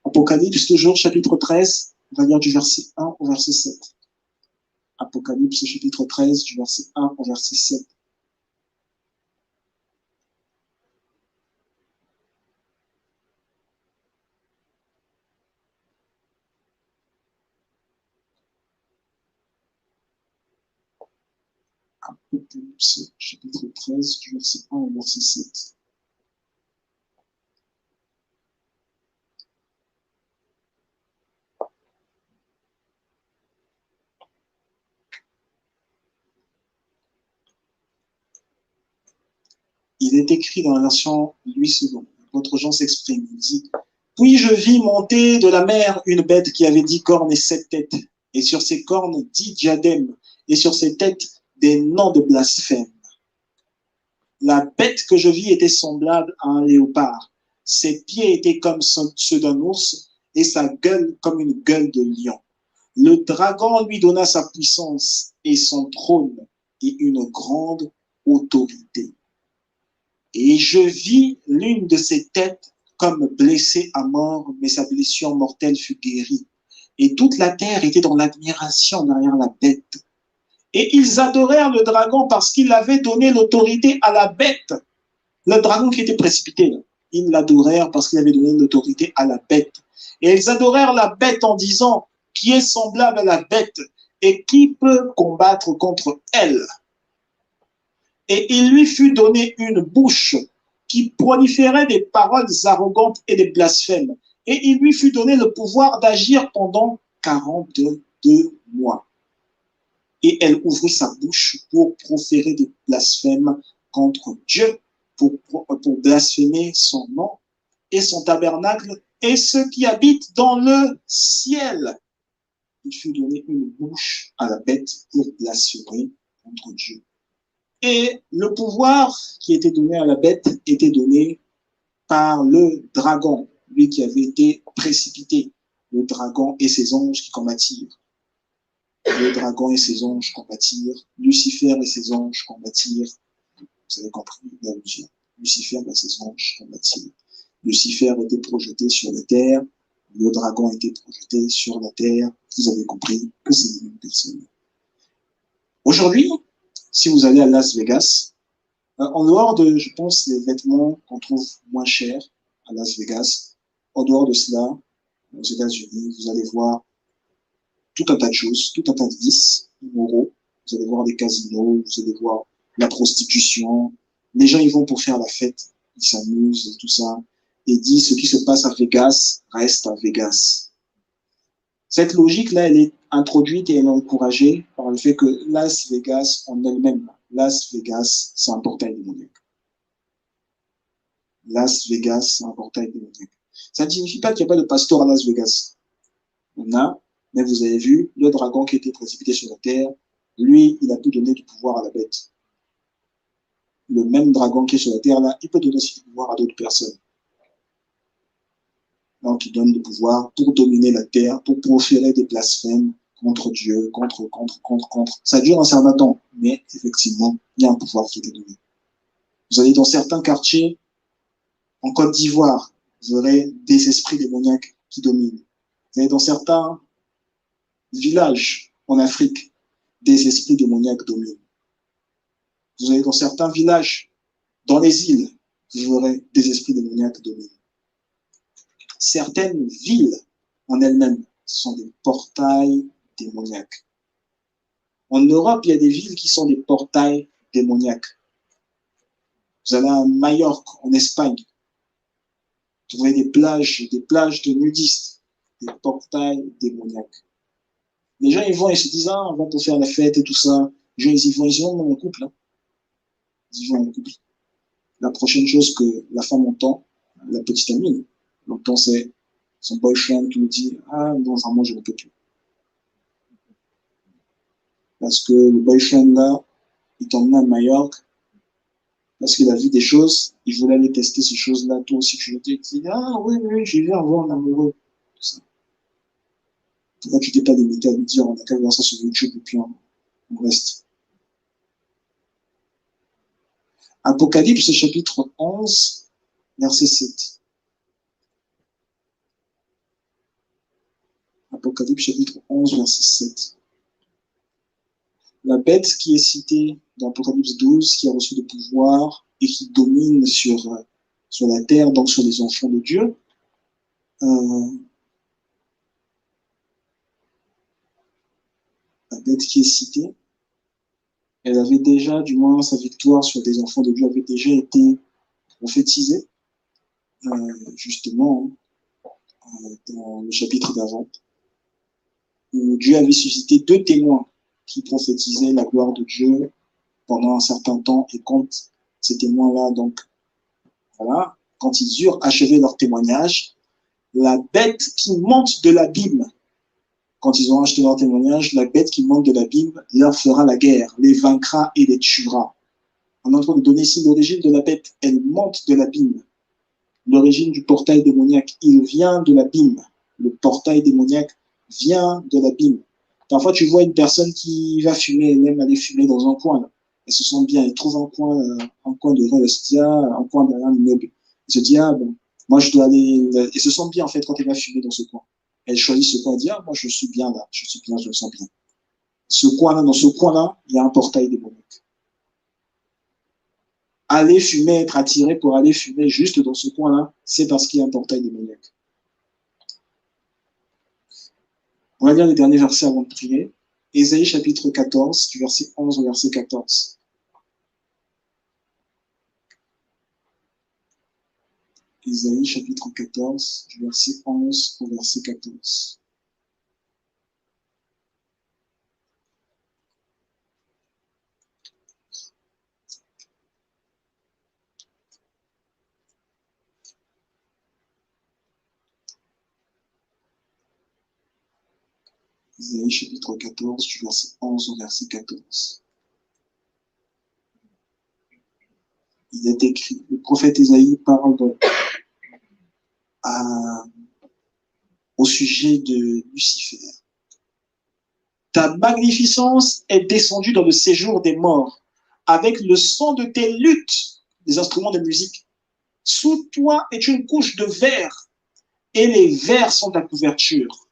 Speaker 2: Apocalypse, toujours, chapitre 13, on va lire du verset 1 au verset 7. Apocalypse, chapitre 13, du verset 1 au verset 7. Apocalypse, chapitre 13, du verset 1 au verset 7. Il est écrit dans la version 8 secondes. Votre Jean s'exprime. Il dit: puis je vis monter de la mer une bête qui avait 10 cornes et 7 têtes, et sur ses cornes 10 diadèmes, et sur ses têtes des noms de blasphème. La bête que je vis était semblable à un léopard. Ses pieds étaient comme ceux d'un ours, et sa gueule comme une gueule de lion. Le dragon lui donna sa puissance et son trône et une grande autorité. Et je vis l'une de ses têtes comme blessée à mort, mais sa blessure mortelle fut guérie. Et toute la terre était dans l'admiration derrière la bête. Et ils adorèrent le dragon parce qu'il avait donné l'autorité à la bête. Le dragon qui était précipité, ils l'adorèrent parce qu'il avait donné l'autorité à la bête. Et ils adorèrent la bête en disant: qui est semblable à la bête et qui peut combattre contre elle? Et il lui fut donné une bouche qui proliférait des paroles arrogantes et des blasphèmes. Et il lui fut donné le pouvoir d'agir pendant 42 mois. Et elle ouvrit sa bouche pour proférer des blasphèmes contre Dieu, pour blasphémer son nom et son tabernacle et ceux qui habitent dans le ciel. Il fut donné une bouche à la bête pour blasphémer contre Dieu. Et le pouvoir qui était donné à la bête était donné par le dragon, lui qui avait été précipité, le dragon et ses anges qui combattirent. Le dragon et ses anges combattirent, Lucifer et ses anges combattirent. Vous avez compris l'allusion. Lucifer et ses anges combattirent. Lucifer était projeté sur la terre, le dragon était projeté sur la terre. Vous avez compris que c'est les mêmes personnes. Aujourd'hui, si vous allez à Las Vegas, en dehors de, je pense, les vêtements qu'on trouve moins chers à Las Vegas, en dehors de cela, aux États-Unis, vous allez voir tout un tas de choses, tout un tas de vices immoraux. Vous allez voir des casinos, vous allez voir la prostitution. Les gens, ils vont pour faire la fête, ils s'amusent et tout ça. Et disent ce qui se passe à Vegas reste à Vegas. Cette logique-là, elle est introduite et elle est encouragée par le fait que Las Vegas en elle-même, Las Vegas, c'est un portail démoniaque. Las Vegas, c'est un portail démoniaque. Ça ne signifie pas qu'il n'y a pas de pasteur à Las Vegas. On a, mais vous avez vu, le dragon qui était précipité sur la terre, lui, il a pu donner du pouvoir à la bête. Le même dragon qui est sur la terre, là, il peut donner aussi du pouvoir à d'autres personnes. Donc, il donne du pouvoir pour dominer la terre, pour proférer des blasphèmes contre Dieu, contre. Ça dure un certain temps, mais effectivement, il y a un pouvoir qui est donné. Vous allez dans certains quartiers, en Côte d'Ivoire, vous aurez des esprits démoniaques qui dominent. Vous allez dans certains villages en Afrique, des esprits démoniaques dominent. Vous allez dans certains villages, dans les îles, vous aurez des esprits démoniaques dominent. Certaines villes en elles-mêmes sont des portails démoniaques. En Europe, il y a des villes qui sont des portails démoniaques. Vous allez à Majorque, en Espagne, vous trouverez des plages de nudistes, des portails démoniaques. Les gens, ils vont, ils se disent, ah, on va pour faire la fête et tout ça. Les gens, ils y vont en couple. Hein. Ils y vont en couple. La prochaine chose que la femme entend, la petite amie, entend, c'est son boyfriend qui lui dit, ah, non, vraiment, je ne peux plus. Parce que le boyfriend, là, il t'emmène à Majorque, parce qu'il a vu des choses, il voulait aller tester ces choses-là, toi aussi, tu l'étais, tu dis, ah, oui, j'y vais, on va en amoureux. Tout ça. Pourquoi tu t'es pas limité à lui dire, on a qu'à voir ça sur YouTube et puis on reste. Apocalypse chapitre 11, verset 7. Apocalypse chapitre 11, verset 7. La bête qui est citée dans Apocalypse 12, qui a reçu le pouvoir et qui domine sur la terre, donc sur les enfants de Dieu, la bête qui est citée, elle avait déjà, du moins sa victoire sur des enfants de Dieu avait déjà été prophétisée, justement, dans le chapitre d'avant, où Dieu avait suscité 2 témoins qui prophétisaient la gloire de Dieu pendant un certain temps, et quand ces témoins-là, donc, voilà, quand ils eurent achevé leur témoignage, la bête qui monte de l'abîme, quand ils ont acheté leur témoignage, la bête qui monte de l'abîme leur fera la guerre, les vaincra et les tuera. On est en train de donner ici l'origine de la bête. Elle monte de l'abîme. L'origine du portail démoniaque, il vient de l'abîme. Le portail démoniaque vient de l'abîme. Parfois, tu vois une personne qui va fumer, elle aime aller fumer dans un coin. Là. Elle se sent bien, elle trouve un coin devant le stia, un coin derrière l'immeuble. Elle se dit, ah bon, moi je dois aller. Elle se sent bien en fait quand elle va fumer dans ce coin. Elle choisit ce coin et dit, ah moi je suis bien là, je suis bien, je me sens bien. Ce coin-là, dans ce coin-là, il y a un portail démoniaque. Aller fumer, être attiré pour aller fumer juste dans ce coin-là, c'est parce qu'il y a un portail démoniaque. On va lire les derniers versets avant de prier. Ésaïe chapitre 14, du verset 11 au verset 14.
Speaker 1: Isaïe chapitre 14, du verset 11 au verset 14. Isaïe chapitre 14, du verset 11 au verset 14. Il est écrit, le prophète Isaïe parle au sujet de Lucifer. Ta magnificence est descendue dans le séjour des morts, avec le son de tes luttes, des instruments de musique. Sous toi est une couche de verre, et les vers sont ta couverture.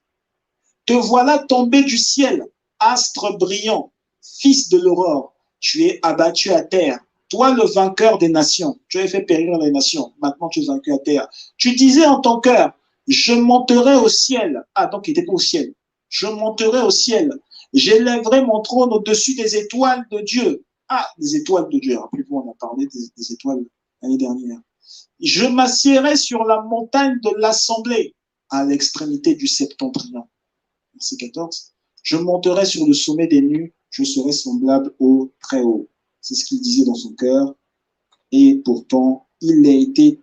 Speaker 1: Te voilà tombé du ciel, astre brillant, fils de l'aurore. Tu es abattu à terre, toi le vainqueur des nations. Tu as fait périr les nations, maintenant tu es vaincu à terre. Tu disais en ton cœur, je monterai au ciel. Ah, donc il n'était pas au ciel. Je monterai au ciel. J'élèverai mon trône au-dessus des étoiles de Dieu. Ah, des étoiles de Dieu. Rappelez-vous, on a parlé des étoiles l'année dernière. Je m'assiérai sur la montagne de l'assemblée, à l'extrémité du septentrion. Verset 14. Je monterai sur le sommet des nues, je serai semblable au Très-Haut. C'est ce qu'il disait dans son cœur. Et pourtant, il a été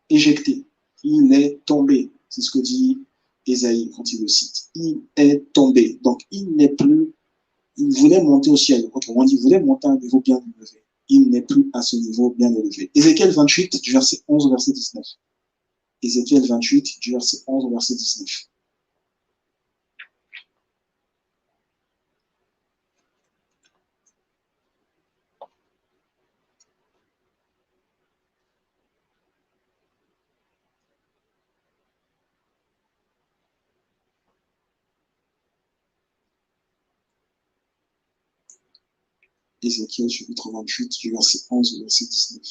Speaker 1: éjecté. Il est tombé. C'est ce que dit Ésaïe quand il le cite. Il est tombé. Donc, il n'est plus. Il voulait monter au ciel. Autrement dit, il voulait monter à un niveau bien élevé. Il n'est plus à ce niveau bien élevé. Ézéchiel 28, du verset 11 au verset 19. Ézéchiel 28, du verset 11 au verset 19. Ézéchiel chapitre 28, du verset 11 au verset 19.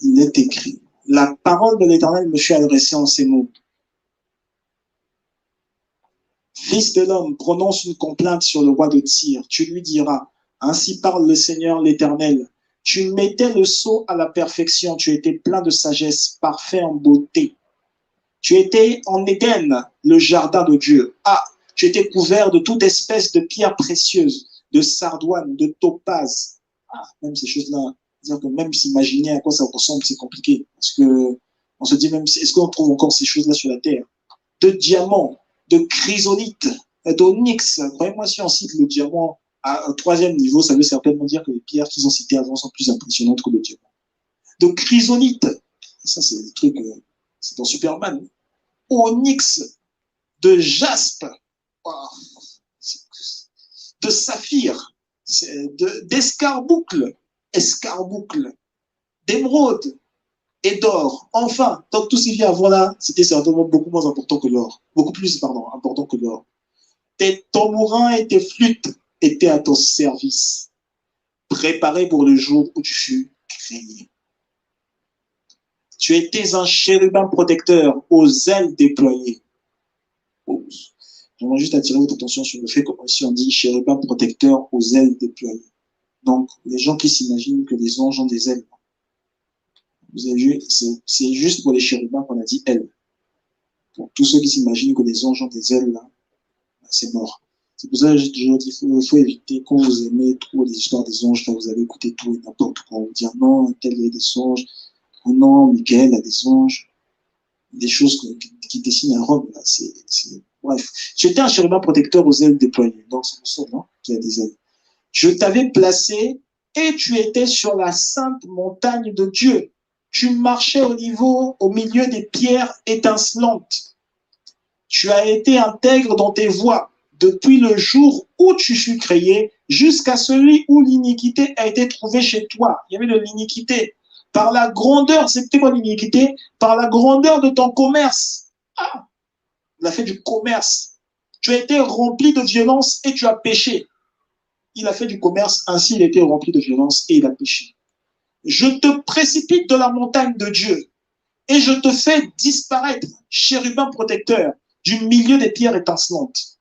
Speaker 1: Il est écrit, la parole de l'Éternel me fut adressée en ces mots. Fils de l'homme, prononce une complainte sur le roi de Tyr. Tu lui diras, ainsi parle le Seigneur l'Éternel. Tu mettais le sceau à la perfection, tu étais plein de sagesse, parfait en beauté. Tu étais en Éden, le jardin de Dieu. Ah, tu étais couvert de toute espèce de pierres précieuses, de sardoine, de topaz. Ah, même ces choses-là, dire que même s'imaginer à quoi ça ressemble, c'est compliqué. Parce que on se dit même, est-ce qu'on trouve encore ces choses-là sur la terre? De diamants, de chrysolite, d'onyx. Croyez-moi, si on cite le diamant à un troisième niveau, ça veut certainement dire que les pierres qu'ils ont citées avant sont plus impressionnantes que le diamant. De chrysolite, ça c'est le truc, c'est dans Superman. Onyx, de jaspe, de saphir, d'escarboucle, d'émeraude et d'or. Enfin, donc tout ce qu'il y a avant là, c'était certainement beaucoup moins important que l'or. Beaucoup plus, pardon, important que l'or. Tes tambourins et tes flûtes étaient à ton service, préparés pour le jour où tu fus créé. Tu étais un chérubin protecteur aux ailes déployées. J'aimerais juste attirer votre attention sur le fait que si on dit chérubin protecteur aux ailes déployées. Donc, les gens qui s'imaginent que les anges ont des ailes, vous avez vu, c'est juste pour les chérubins qu'on a dit ailes. Pour tous ceux qui s'imaginent que les anges ont des ailes, là, c'est mort. C'est pour ça que j'ai toujours dit, il faut éviter, quand vous aimez trop les histoires des anges, là, vous allez écouter tout et n'importe quoi. Vous dire non, tel est des anges, oh non, Michael a des anges, des choses qui dessinent à Rome, là, bref. J'étais un chérubin protecteur aux ailes déployées, donc c'est pour ça, non, qui a des ailes. Je t'avais placé et tu étais sur la sainte montagne de Dieu. Tu marchais au milieu des pierres étincelantes. Tu as été intègre dans tes voies depuis le jour où tu fus créé jusqu'à celui où l'iniquité a été trouvée chez toi. Il y avait de l'iniquité. Par la grandeur, c'était quoi l'iniquité? Par la grandeur de ton commerce. Ah, il a fait du commerce. Tu as été rempli de violence et tu as péché. Il a fait du commerce, ainsi il a été rempli de violence et il a péché. Je te précipite de la montagne de Dieu
Speaker 2: et je te fais disparaître, chérubin protecteur, du milieu des pierres étincelantes.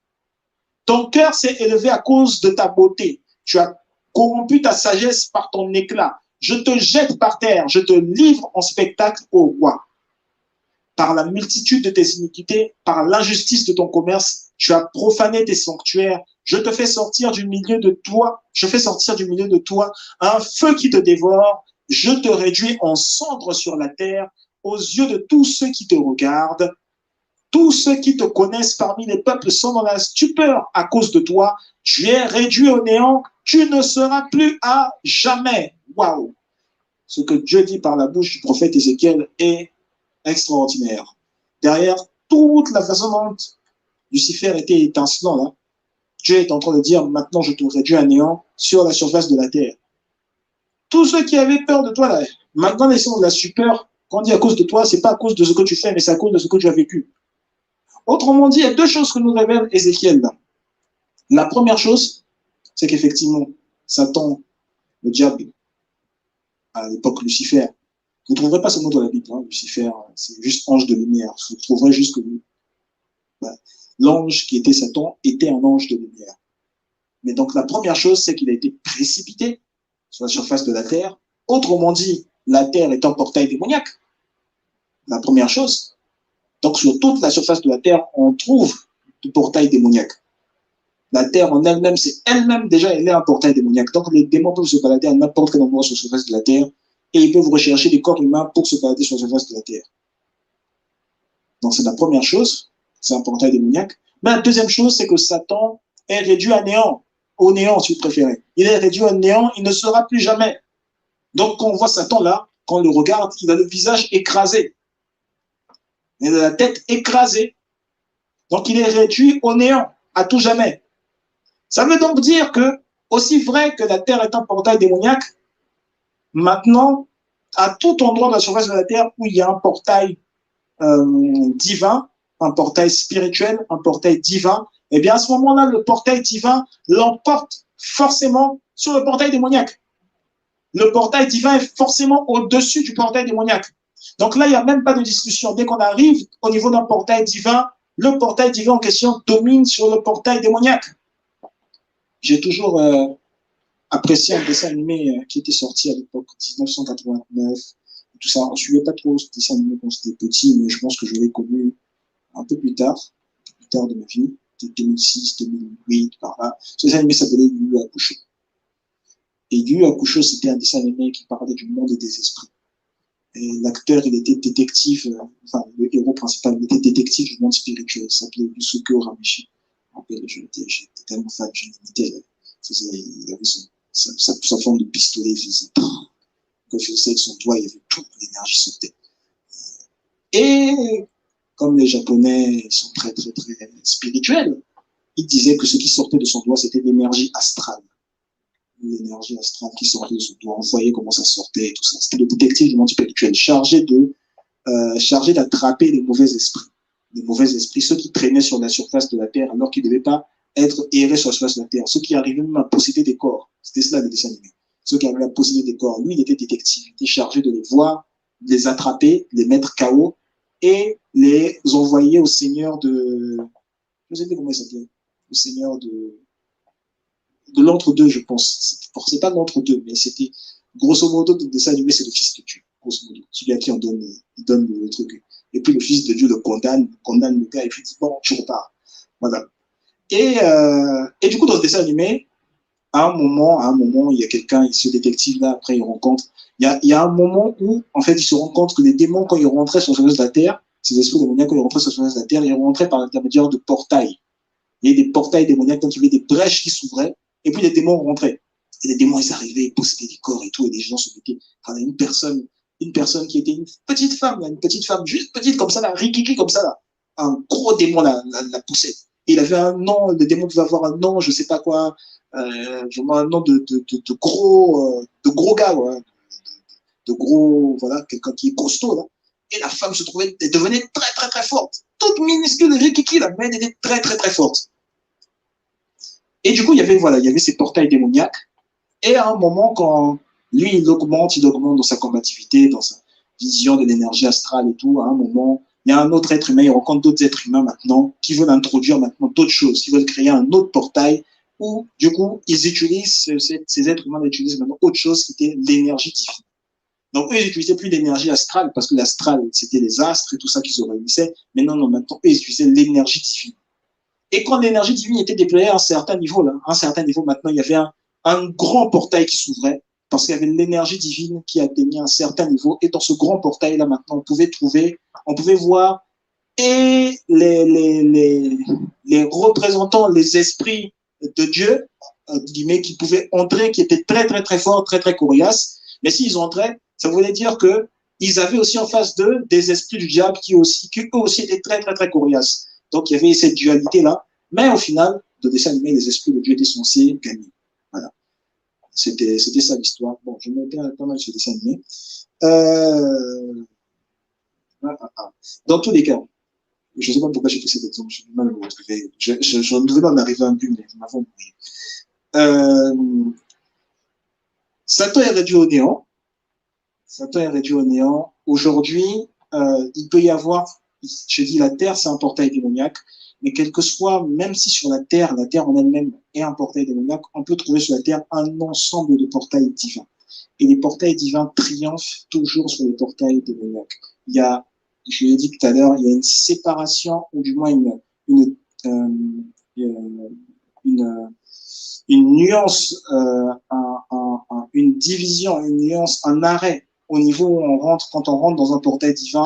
Speaker 2: Ton cœur s'est élevé à cause de ta beauté. Tu as corrompu ta sagesse par ton éclat. Je te jette par terre, je te livre en spectacle au roi. Par la multitude de tes iniquités, par l'injustice de ton commerce, tu as profané tes sanctuaires. Je te fais sortir du milieu de toi, je fais sortir du milieu de toi un feu qui te dévore. Je te réduis en cendres sur la terre aux yeux de tous ceux qui te regardent. Tous ceux qui te connaissent parmi les peuples sont dans la stupeur à cause de toi. Tu es réduit au néant, tu ne seras plus à jamais. Waouh! Ce que Dieu dit par la bouche du prophète Ézéchiel est extraordinaire. Derrière toute la façon dont Lucifer était étincelant, là, Dieu est en train de dire, maintenant je te réduis à néant sur la surface de la terre. Tous ceux qui avaient peur de toi, là, maintenant ils sont de la stupeur. Quand on dit à cause de toi, c'est pas à cause de ce que tu fais, mais c'est à cause de ce que tu as vécu. Autrement dit, il y a deux choses que nous révèle Ézéchiel. La première chose, c'est qu'effectivement, Satan, le diable, à l'époque Lucifer, vous ne trouverez pas ce mot dans la Bible. Hein. Lucifer, c'est juste ange de lumière. Vous trouverez juste que l'ange qui était Satan était un ange de lumière. Mais donc la première chose, c'est qu'il a été précipité sur la surface de la terre. Autrement dit, la terre est un portail démoniaque. La première chose. Donc sur toute la surface de la terre, on trouve du portail démoniaque. La terre en elle-même, c'est elle-même déjà, elle est un portail démoniaque. Donc les démons peuvent se balader à n'importe quel endroit sur la surface de la terre et ils peuvent rechercher des corps humains pour se balader sur la surface de la terre. Donc c'est la première chose, c'est un portail démoniaque. Mais la deuxième chose, c'est que Satan est réduit à néant, au néant si vous préférez. Il est réduit au néant, il ne sera plus jamais. Donc quand on voit Satan là, quand on le regarde, il a le visage écrasé. Il a la tête écrasée. Donc il est réduit au néant, à tout jamais. Ça veut donc dire que, aussi vrai que la terre est un portail démoniaque, maintenant, à tout endroit de la surface de la terre où il y a un portail divin, un portail spirituel, un portail divin, eh bien à ce moment-là, le portail divin l'emporte forcément sur le portail démoniaque. Le portail divin est forcément au-dessus du portail démoniaque. Donc là, il n'y a même pas de discussion. Dès qu'on arrive au niveau d'un portail divin, le portail divin en question domine sur le portail démoniaque. J'ai toujours apprécié un dessin animé qui était sorti à l'époque, 1989, tout ça. On ne suivait pas trop ce dessin animé quand c'était petit, mais je pense que je l'ai connu un peu plus tard de ma vie, 2006, 2008, par là. Ce dessin animé s'appelait Yu Yu Hakusho. Et Yu Yu Hakusho, c'était un dessin animé qui parlait du monde et des esprits. Et l'acteur, il était détective, enfin, le héros principal, il était détective du monde spirituel. Il s'appelait Yusuke Urameshi. J'étais tellement fan, je l'imitais. Il avait sa forme de pistolet, il faisait, quand il faisait avec son doigt, il y avait toute l'énergie sortait. Et comme les Japonais sont très, très, très spirituels, ils disaient que ce qui sortait de son doigt, c'était l'énergie astrale. L'énergie astrale qui sortait de son doigt. On voyait comment ça sortait et tout ça. C'était le détective du monde spirituel, chargé d'attraper les mauvais esprits. Les mauvais esprits, ceux qui traînaient sur la surface de la Terre alors qu'ils ne devaient pas être errés sur la surface de la Terre, ceux qui arrivaient même à posséder des corps. C'était cela le dessin animé. Ceux qui arrivaient à posséder des corps. Lui, il était détective, il était chargé de les voir, de les attraper, les mettre KO et les envoyer au seigneur de... Je ne sais plus comment il s'appelait. Au seigneur de l'entre-deux, je pense. C'est pas l'entre-deux, mais c'était grosso modo, le dessin animé, c'est le fils de Dieu. Grosso modo. Celui à qui on donne, il donne le truc. Et puis le fils de Dieu le condamne le gars et puis dit bon, tu repars. Voilà. Et du coup, dans ce dessin animé, à un moment, il y a quelqu'un, ce détective-là, après, il rencontre. Il y a un moment où, en fait, il se rend compte que les démons, quand ils rentraient sur la surface de la Terre, ces esprits démoniaques, quand ils rentraient sur la surface de la Terre, ils rentraient par l'intermédiaire de portails. Il y avait des portails démoniaques, donc il y avait des brèches qui s'ouvraient, et puis les démons rentraient. Et les démons, ils arrivaient, ils possédaient des corps et tout, et les gens se mettaient. Enfin, une personne qui était une petite femme, juste petite comme ça, là, rikiki comme ça, là. Un gros démon la poussait. Et il avait un nom, le démon devait avoir un nom, je sais pas quoi, un nom de gros gars, ouais. De gros, voilà, quelqu'un qui est costaud, là. Et la femme devenait très, très, très forte. Toute minuscule, rikiki, là, mais elle était très, très, très forte. Et du coup, il y avait ces portails démoniaques. Et à un moment, quand lui, il augmente dans sa combativité, vision de l'énergie astrale et tout, à un moment, il y a un autre être humain, il rencontre d'autres êtres humains maintenant qui veulent introduire maintenant d'autres choses, qui veulent créer un autre portail où, du coup, ils utilisent, ces êtres humains utilisent maintenant autre chose qui était l'énergie divine. Donc, eux, ils n'utilisaient plus l'énergie astrale parce que l'astral, c'était les astres et tout ça qui se réunissaient. Mais non, non, maintenant, eux, ils utilisaient l'énergie divine. Et quand l'énergie divine était déployée à un certain niveau, là, à un certain niveau, maintenant, il y avait un grand portail qui s'ouvrait parce qu'il y avait l'énergie divine qui atteignait un certain niveau. Et dans ce grand portail-là, maintenant, on pouvait voir et les représentants, les esprits de Dieu, qui pouvaient entrer, qui étaient très, très, très forts, très, très coriaces. Mais s'ils entraient, ça voulait dire que ils avaient aussi en face d'eux des esprits du diable qui eux aussi étaient très, très, très coriaces. Donc, il y avait cette dualité-là. Mais au final, de dessin animé, les esprits de Dieu étaient censés gagner. Voilà. C'était ça l'histoire. Bon, je m'étais pas mal sur le dessin animé. Dans tous les cas, je ne sais pas pourquoi j'ai pris cet exemple, j'ai du mal à me retrouver. Je ne devais pas m'arriver à un but, mais je m'avais oublié. Satan est réduit au néant. Satan est réduit au néant. Aujourd'hui, il peut y avoir, je dis la terre, c'est un portail démoniaque, mais quel que soit, même si sur la terre en elle-même est un portail démoniaque, on peut trouver sur la terre un ensemble de portails divins. Et les portails divins triomphent toujours sur les portails démoniaques. Il y a, je l'ai dit tout à l'heure, il y a une séparation, ou du moins une nuance, une division, une nuance, un arrêt au niveau où on rentre, quand on rentre dans un portail divin,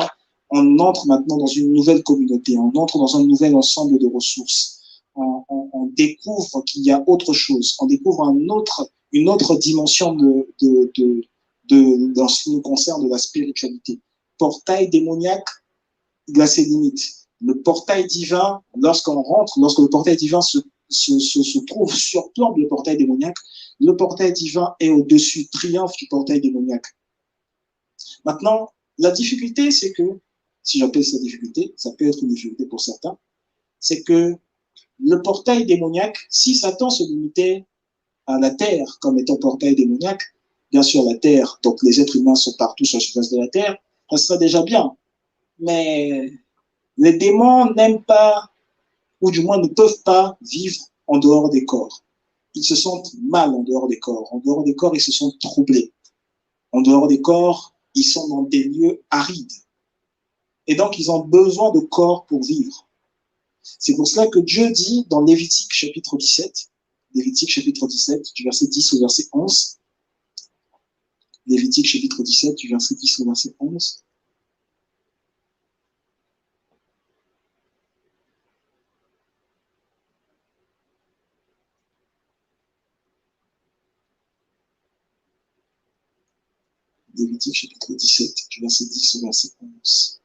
Speaker 2: on entre maintenant dans une nouvelle communauté, on entre dans un nouvel ensemble de ressources. On découvre qu'il y a autre chose, on découvre une autre dimension dans ce qui nous concerne de la spiritualité. Portail démoniaque, il a ses limites. Le portail divin, lorsque le portail divin se trouve surplombe le portail démoniaque, le portail divin est au-dessus, triomphe du portail démoniaque. Maintenant, la difficulté, c'est que, si j'appelle ça difficulté, ça peut être une difficulté pour certains, c'est que le portail démoniaque, si Satan se limitait à la terre comme étant portail démoniaque, bien sûr la terre, donc les êtres humains sont partout sur la surface de la terre, ça serait déjà bien. Mais les démons n'aiment pas, ou du moins ne peuvent pas vivre en dehors des corps. Ils se sentent mal en dehors des corps. En dehors des corps, ils se sentent troublés. En dehors des corps, ils sont dans des lieux arides. Et donc, ils ont besoin de corps pour vivre. C'est pour cela que Dieu dit dans Lévitique chapitre 17, Lévitique chapitre 17, du verset 10 au verset 11, Lévitique chapitre 17, du verset 10 au verset 11, Lévitique chapitre 17, du verset 10 au verset 11.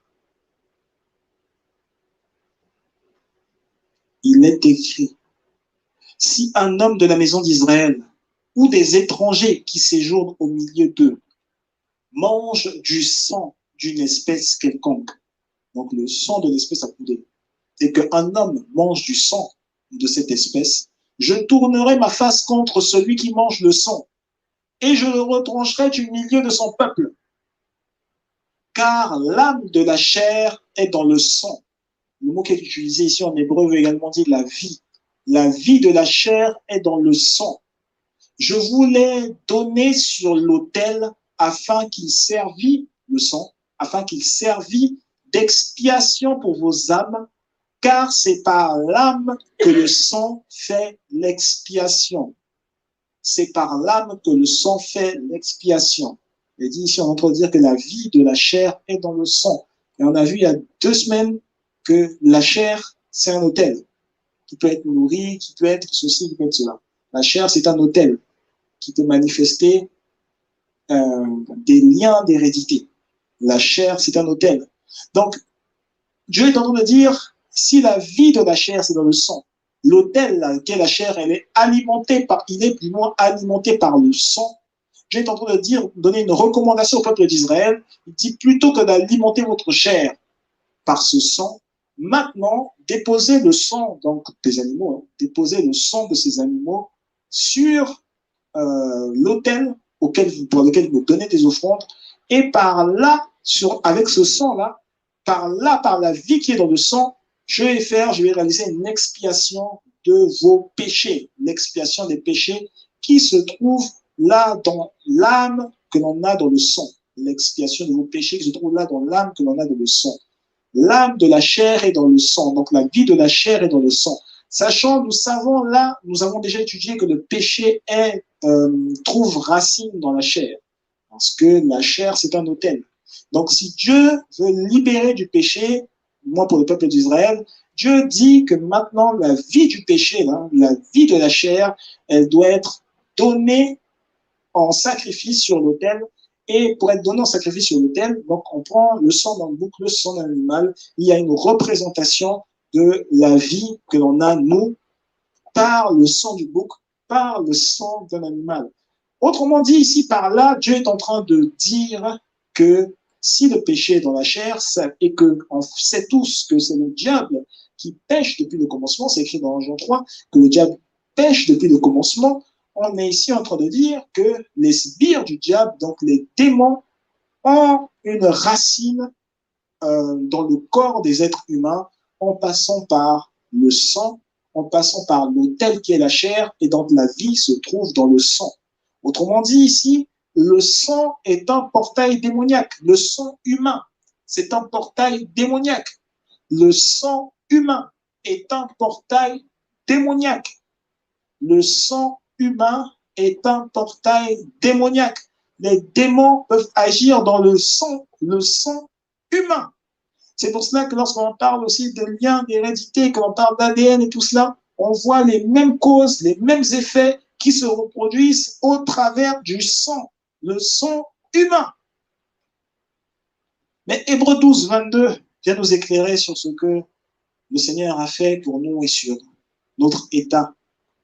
Speaker 2: Il est écrit, si un homme de la maison d'Israël ou des étrangers qui séjournent au milieu d'eux mangent du sang d'une espèce quelconque, donc le sang de l'espèce a coulé, et qu'un homme mange du sang de cette espèce, je tournerai ma face contre celui qui mange le sang, et je le retrancherai du milieu de son peuple. Car l'âme de la chair est dans le sang. Le mot qui est utilisé ici en hébreu veut également dire la vie. La vie de la chair est dans le sang. Je vous l'ai donné sur l'autel afin qu'il servît, le sang, afin qu'il servît d'expiation pour vos âmes, car c'est par l'âme que le sang fait l'expiation. C'est par l'âme que le sang fait l'expiation. Il dit ici, on entend dire que la vie de la chair est dans le sang. Et on a vu il y a 2 semaines que la chair, c'est un autel qui peut être nourri, qui peut être ceci, qui peut être cela. La chair, c'est un autel qui peut manifester des liens d'hérédité. La chair, c'est un autel. Donc, Dieu est en train de dire, si la vie de la chair, c'est dans le sang, l'autel qu'est la chair, il est plus ou moins alimenté par le sang. Dieu est en train de dire, donner une recommandation au peuple d'Israël. Il dit, plutôt que d'alimenter votre chair par ce sang, maintenant, déposez le sang, donc des animaux, déposez le sang de ces animaux sur l'autel pour lequel vous donnez des offrandes, et par là, avec ce sang-là, par la vie qui est dans le sang, je vais réaliser une expiation de vos péchés, l'expiation des péchés qui se trouvent là dans l'âme que l'on a dans le sang. L'expiation de vos péchés qui se trouve là dans l'âme que l'on a dans le sang. L'âme de la chair est dans le sang, donc la vie de la chair est dans le sang. Sachant, nous avons déjà étudié que le péché trouve racine dans la chair, parce que la chair, c'est un autel. Donc, si Dieu veut libérer du péché, moi pour le peuple d'Israël, Dieu dit que maintenant, la vie du péché, la vie de la chair, elle doit être donnée en sacrifice sur l'autel. Et pour être donné en sacrifice sur l'autel, donc on prend le sang d'un bouc, le sang d'un animal. Il y a une représentation de la vie que l'on a, nous, par le sang du bouc, par le sang d'un animal. Autrement dit, ici, par là, Dieu est en train de dire que si le péché est dans la chair, et qu'on sait tous que c'est le diable qui pêche depuis le commencement, c'est écrit dans Jean 3, que le diable pêche depuis le commencement, on est ici en train de dire que les sbires du diable, donc les démons, ont une racine dans le corps des êtres humains en passant par le sang, en passant par l'autel qui est la chair, et donc la vie se trouve dans le sang. Autrement dit, ici, le sang est un portail démoniaque. Le sang humain, c'est un portail démoniaque. Le sang humain est un portail démoniaque. Le sang humain est un portail démoniaque. Les démons peuvent agir dans le sang humain. C'est pour cela que lorsqu'on parle aussi de liens d'hérédité, que l'on parle d'ADN et tout cela, on voit les mêmes causes, les mêmes effets qui se reproduisent au travers du sang, le sang humain. Mais Hébreux 12, 22 vient nous éclairer sur ce que le Seigneur a fait pour nous et sur notre état,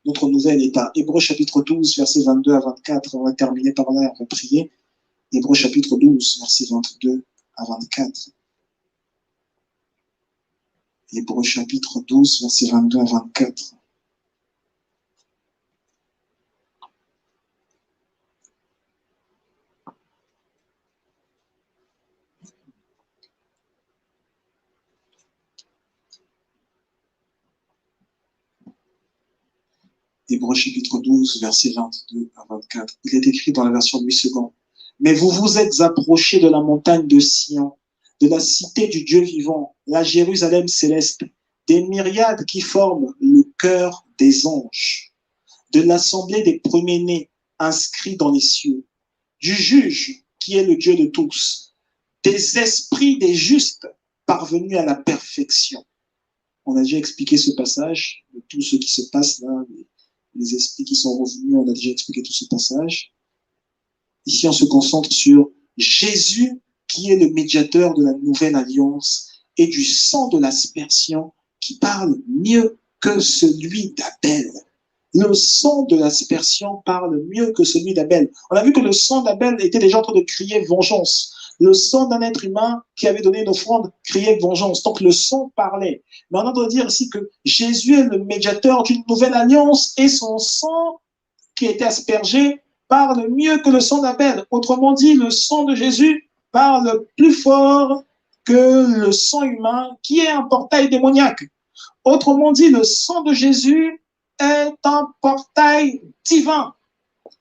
Speaker 2: notre nouvel état. Hébreux chapitre 12, versets 22 à 24, on va terminer par là, on va prier. Hébreux chapitre 12, versets 22 à 24. Hébreux chapitre 12, versets 22 à 24. Hébreux chapitre 12, versets 22 à 24. Il est écrit dans la version 8 secondes. Mais vous vous êtes approchés de la montagne de Sion, de la cité du Dieu vivant, la Jérusalem céleste, des myriades qui forment le cœur des anges, de l'assemblée des premiers-nés inscrits dans les cieux, du juge qui est le Dieu de tous, des esprits des justes parvenus à la perfection. On a déjà expliqué ce passage, de tout ce qui se passe là, les esprits qui sont revenus, on a déjà expliqué tout ce passage. Ici, on se concentre sur Jésus, qui est le médiateur de la nouvelle alliance et du sang de l'aspersion qui parle mieux que celui d'Abel. Le sang de l'aspersion parle mieux que celui d'Abel. On a vu que le sang d'Abel était déjà en train de crier vengeance. Le sang d'un être humain qui avait donné une offrande criait vengeance. Donc le sang parlait. Mais on doit dire ici que Jésus est le médiateur d'une nouvelle alliance et son sang qui a été aspergé parle mieux que le sang d'Abel. Autrement dit, le sang de Jésus parle plus fort que le sang humain qui est un portail démoniaque. Autrement dit, le sang de Jésus est un portail divin.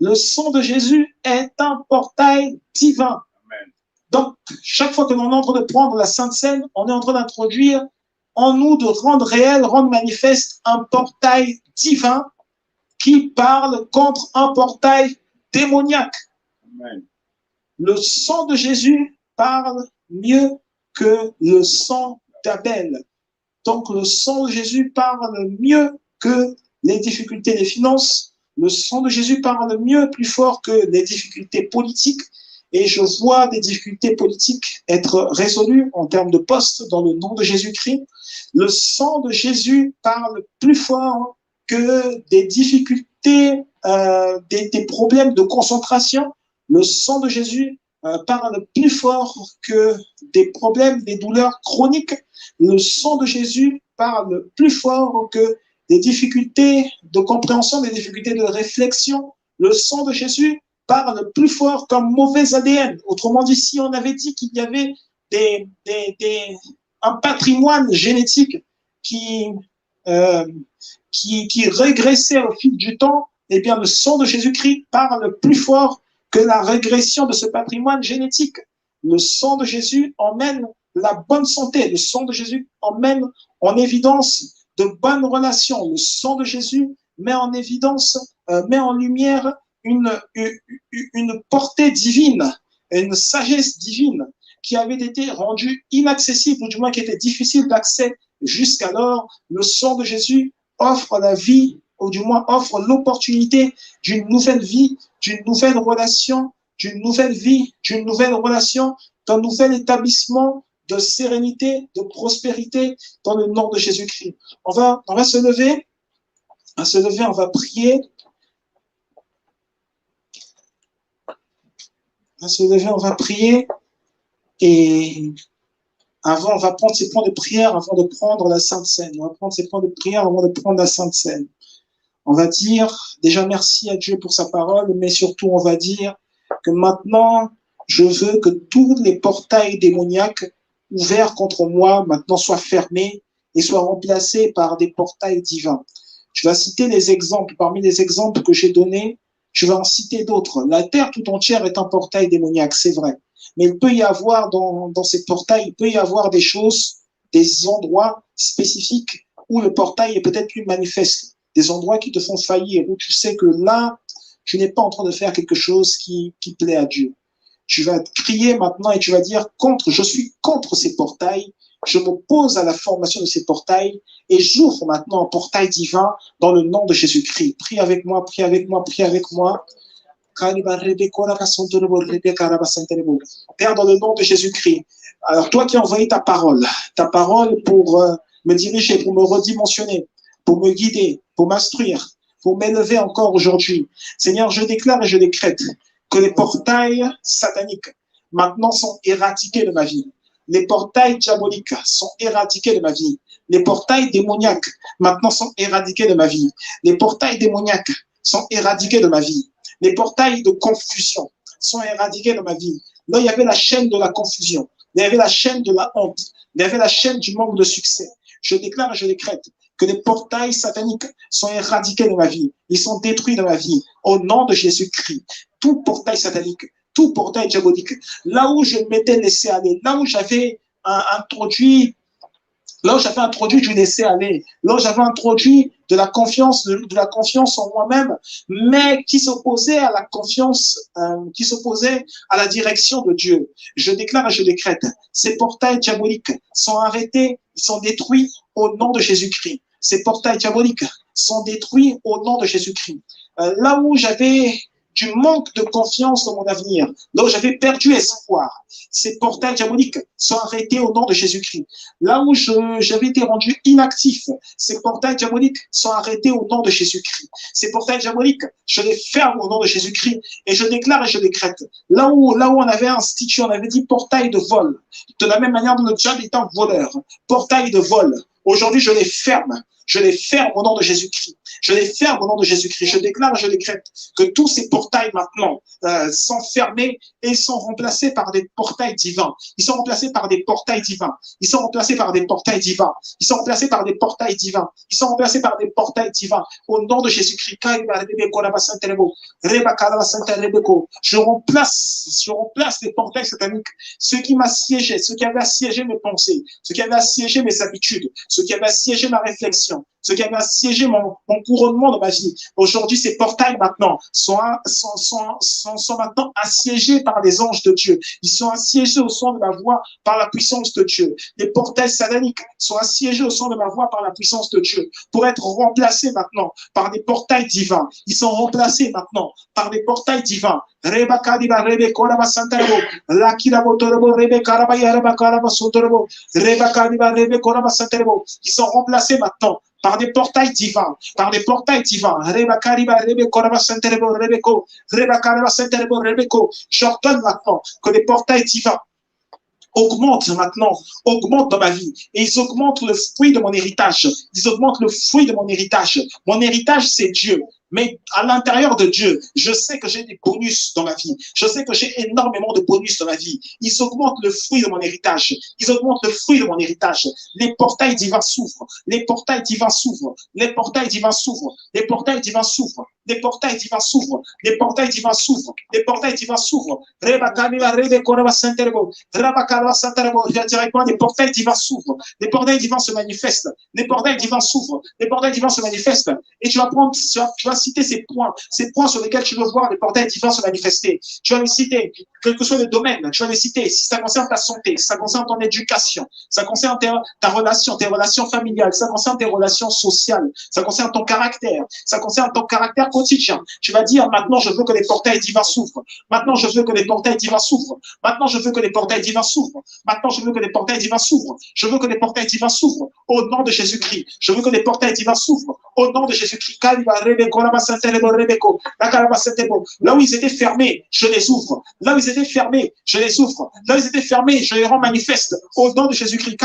Speaker 2: Le sang de Jésus est un portail divin. Donc, chaque fois que l'on est en train de prendre la Sainte Seine, on est en train d'introduire en nous, de rendre réel, rendre manifeste un portail divin qui parle contre un portail démoniaque. Amen. Le sang de Jésus parle mieux que le sang d'Abel. Donc, le sang de Jésus parle mieux que les difficultés des finances. Le sang de Jésus parle mieux, plus fort que les difficultés politiques. Et je vois des difficultés politiques être résolues en termes de postes dans le nom de Jésus-Christ. Le sang de Jésus parle plus fort que des difficultés, des problèmes de concentration. Le sang de Jésus parle plus fort que des problèmes, des douleurs chroniques. Le sang de Jésus parle plus fort que des difficultés de compréhension, des difficultés de réflexion. Le sang de Jésus parle plus fort qu'un mauvais ADN. Autrement dit, si on avait dit qu'il y avait un patrimoine génétique qui, euh, qui régressait au fil du temps, eh bien, le sang de Jésus-Christ parle plus fort que la régression de ce patrimoine génétique. Le sang de Jésus emmène la bonne santé. Le sang de Jésus emmène en évidence de bonnes relations. Le sang de Jésus met en évidence, met en lumière une portée divine, une sagesse divine qui avait été rendue inaccessible, ou du moins qui était difficile d'accès jusqu'alors. Le sang de Jésus offre la vie, ou du moins offre l'opportunité d'une nouvelle vie, d'une nouvelle relation, d'une nouvelle vie, d'une nouvelle relation, d'un nouvel établissement de sérénité, de prospérité dans le nom de Jésus-Christ. On va se lever, on va prier. On va se lever, on va prier. Et avant, on va prendre ces points de prière avant de prendre la Sainte Seine. On va prendre ces points de prière avant de prendre la Sainte Seine. On va dire déjà merci à Dieu pour sa parole, mais surtout on va dire que maintenant, je veux que tous les portails démoniaques ouverts contre moi maintenant soient fermés et soient remplacés par des portails divins. Je vais citer les exemples. Parmi les exemples que j'ai donnés, je vais en citer d'autres. La terre tout entière est un portail démoniaque, c'est vrai. Mais il peut y avoir dans ces portails, il peut y avoir des choses, des endroits spécifiques où le portail est peut-être plus manifeste. Des endroits qui te font faillir, où tu sais que là, tu n'es pas en train de faire quelque chose qui plaît à Dieu. Tu vas crier maintenant et tu vas dire je suis contre ces portails, je m'oppose à la formation de ces portails et j'ouvre maintenant un portail divin dans le nom de Jésus-Christ. Prie avec moi, prie avec moi, prie avec moi. Père, dans le nom de Jésus-Christ. Alors, toi qui as envoyé ta parole pour me diriger, pour me redimensionner, pour me guider, pour m'instruire, pour m'élever encore aujourd'hui. Seigneur, je déclare et je décrète que les portails sataniques maintenant sont éradiqués de ma vie. Les portails diaboliques sont éradiqués de ma vie. Les portails démoniaques maintenant sont éradiqués de ma vie. Les portails démoniaques sont éradiqués de ma vie. Les portails de confusion sont éradiqués de ma vie. Là, il y avait la chaîne de la confusion. Il y avait la chaîne de la honte. Il y avait la chaîne du manque de succès. Je déclare et je décrète que les portails sataniques sont éradiqués de ma vie. Ils sont détruits de ma vie. Au nom de Jésus-Christ. Tout portail satanique, tout portail diabolique, là où je m'étais laissé aller, là où j'avais introduit du laisser-aller, là où j'avais introduit de la confiance en moi-même, mais qui s'opposait à la confiance, qui s'opposait à la direction de Dieu. Je déclare et je décrète, ces portails diaboliques sont arrêtés, ils sont détruits au nom de Jésus-Christ. Ces portails diaboliques sont détruits au nom de Jésus-Christ. Là où j'avais du manque de confiance dans mon avenir, là où j'avais perdu espoir, ces portails diaboliques sont arrêtés au nom de Jésus-Christ. Là où j'avais été rendu inactif, ces portails diaboliques sont arrêtés au nom de Jésus-Christ. Ces portails diaboliques, je les ferme au nom de Jésus-Christ et je déclare et je décrète. Là où on avait institué, on avait dit portail de vol, de la même manière dont le diable est un voleur, portail de vol. Aujourd'hui, je les ferme. Je les ferme au nom de Jésus-Christ. Je les ferme au nom de Jésus-Christ. Je déclare, je décrète que tous ces portails maintenant sont fermés et sont remplacés par des portails divins. Ils sont remplacés par des portails divins. Ils sont remplacés par des portails divins. Ils sont remplacés par des portails divins. Ils sont remplacés par des portails divins. Au nom de Jésus-Christ. Je remplace les portails sataniques. Ce qui m'a siégé, ce qui avait assiégé mes pensées, ce qui avait assiégé mes habitudes, ce qui avait assiégé ma réflexion, ce qui avait assiégé mon couronnement de ma vie. Aujourd'hui, ces portails maintenant sont maintenant assiégés par les anges de Dieu. Ils sont assiégés au son de ma voix par la puissance de Dieu. Les portails sataniques sont assiégés au son de ma voix par la puissance de Dieu pour être remplacés maintenant par des portails divins. Ils sont remplacés maintenant par des portails divins. Ils sont remplacés maintenant par des portails divins, par des portails divins. J'ordonne maintenant que les portails divins augmentent maintenant, augmentent dans ma vie. Et ils augmentent le fruit de mon héritage. Ils augmentent le fruit de mon héritage. Mon héritage, c'est Dieu. Mais à l'intérieur de Dieu, je sais que j'ai des bonus dans ma vie. Je sais que j'ai énormément de bonus dans ma vie. Ils augmentent le fruit de mon héritage. Ils augmentent le fruit de mon héritage. Les portails divins s'ouvrent. Les portails divins s'ouvrent. Les portails divins s'ouvrent. Les portails divins s'ouvrent. Les portails divins s'ouvrent. Les portails divins s'ouvrent. Les portails divins s'ouvrent. Je viens directement, les portails divins s'ouvrent. Les portails divins se manifestent. Les portails divins s'ouvrent. Les portails divins se manifestent. Et tu vas prendre, tu vas citer ces points sur lesquels tu veux voir les portails divins se manifester. Tu vas les citer, quel que soit le domaine, tu vas les citer. Si ça concerne ta santé, si ça concerne ton éducation, ça concerne ta relation, tes relations familiales, ça concerne tes relations sociales, ça concerne ton caractère, ça concerne ton caractère quotidien. Tu vas dire, maintenant, je veux que les portails divins s'ouvrent. Maintenant, je veux que les portails divins s'ouvrent. Maintenant, je veux que les portails divins s'ouvrent. Maintenant, je veux que les portails divins s'ouvrent. Je veux que les portails divins s'ouvrent au nom de Jésus-Christ. Je veux que les portails divins s'ouvrent au nom de Jésus-Christ. Là où ils étaient fermés, je les ouvre. Là où ils étaient fermés, je les ouvre. Là où ils étaient fermés, je les rends manifestes au nom de Jésus-Christ. Il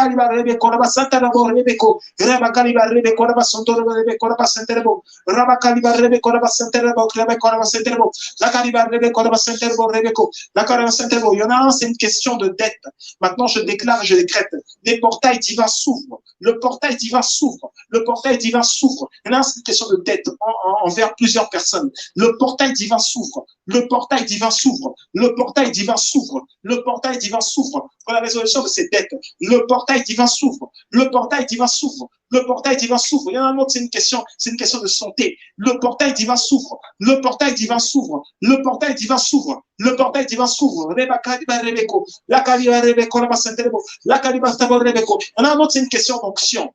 Speaker 2: y en a un, c'est une question de dette. Maintenant, je déclare et je décrète. Les portails divins s'ouvrent. Le portail divin s'ouvre. Le portail divin s'ouvre. Il y en a un, c'est une question de dette envers plusieurs personnes. Le portail divin s'ouvre. Le portail divin s'ouvre. Le portail divin s'ouvre. Le portail divin s'ouvre. Pour la résolution de ces dettes. Le portail divin s'ouvre. Le portail divin s'ouvre. Le portail divin s'ouvre. Il y en a un autre, c'est une question de santé. Le portail divin s'ouvre. Le portail divin s'ouvre. Le portail divin s'ouvre. Le portail divin s'ouvre. Il y en a un autre, c'est une question d'onction.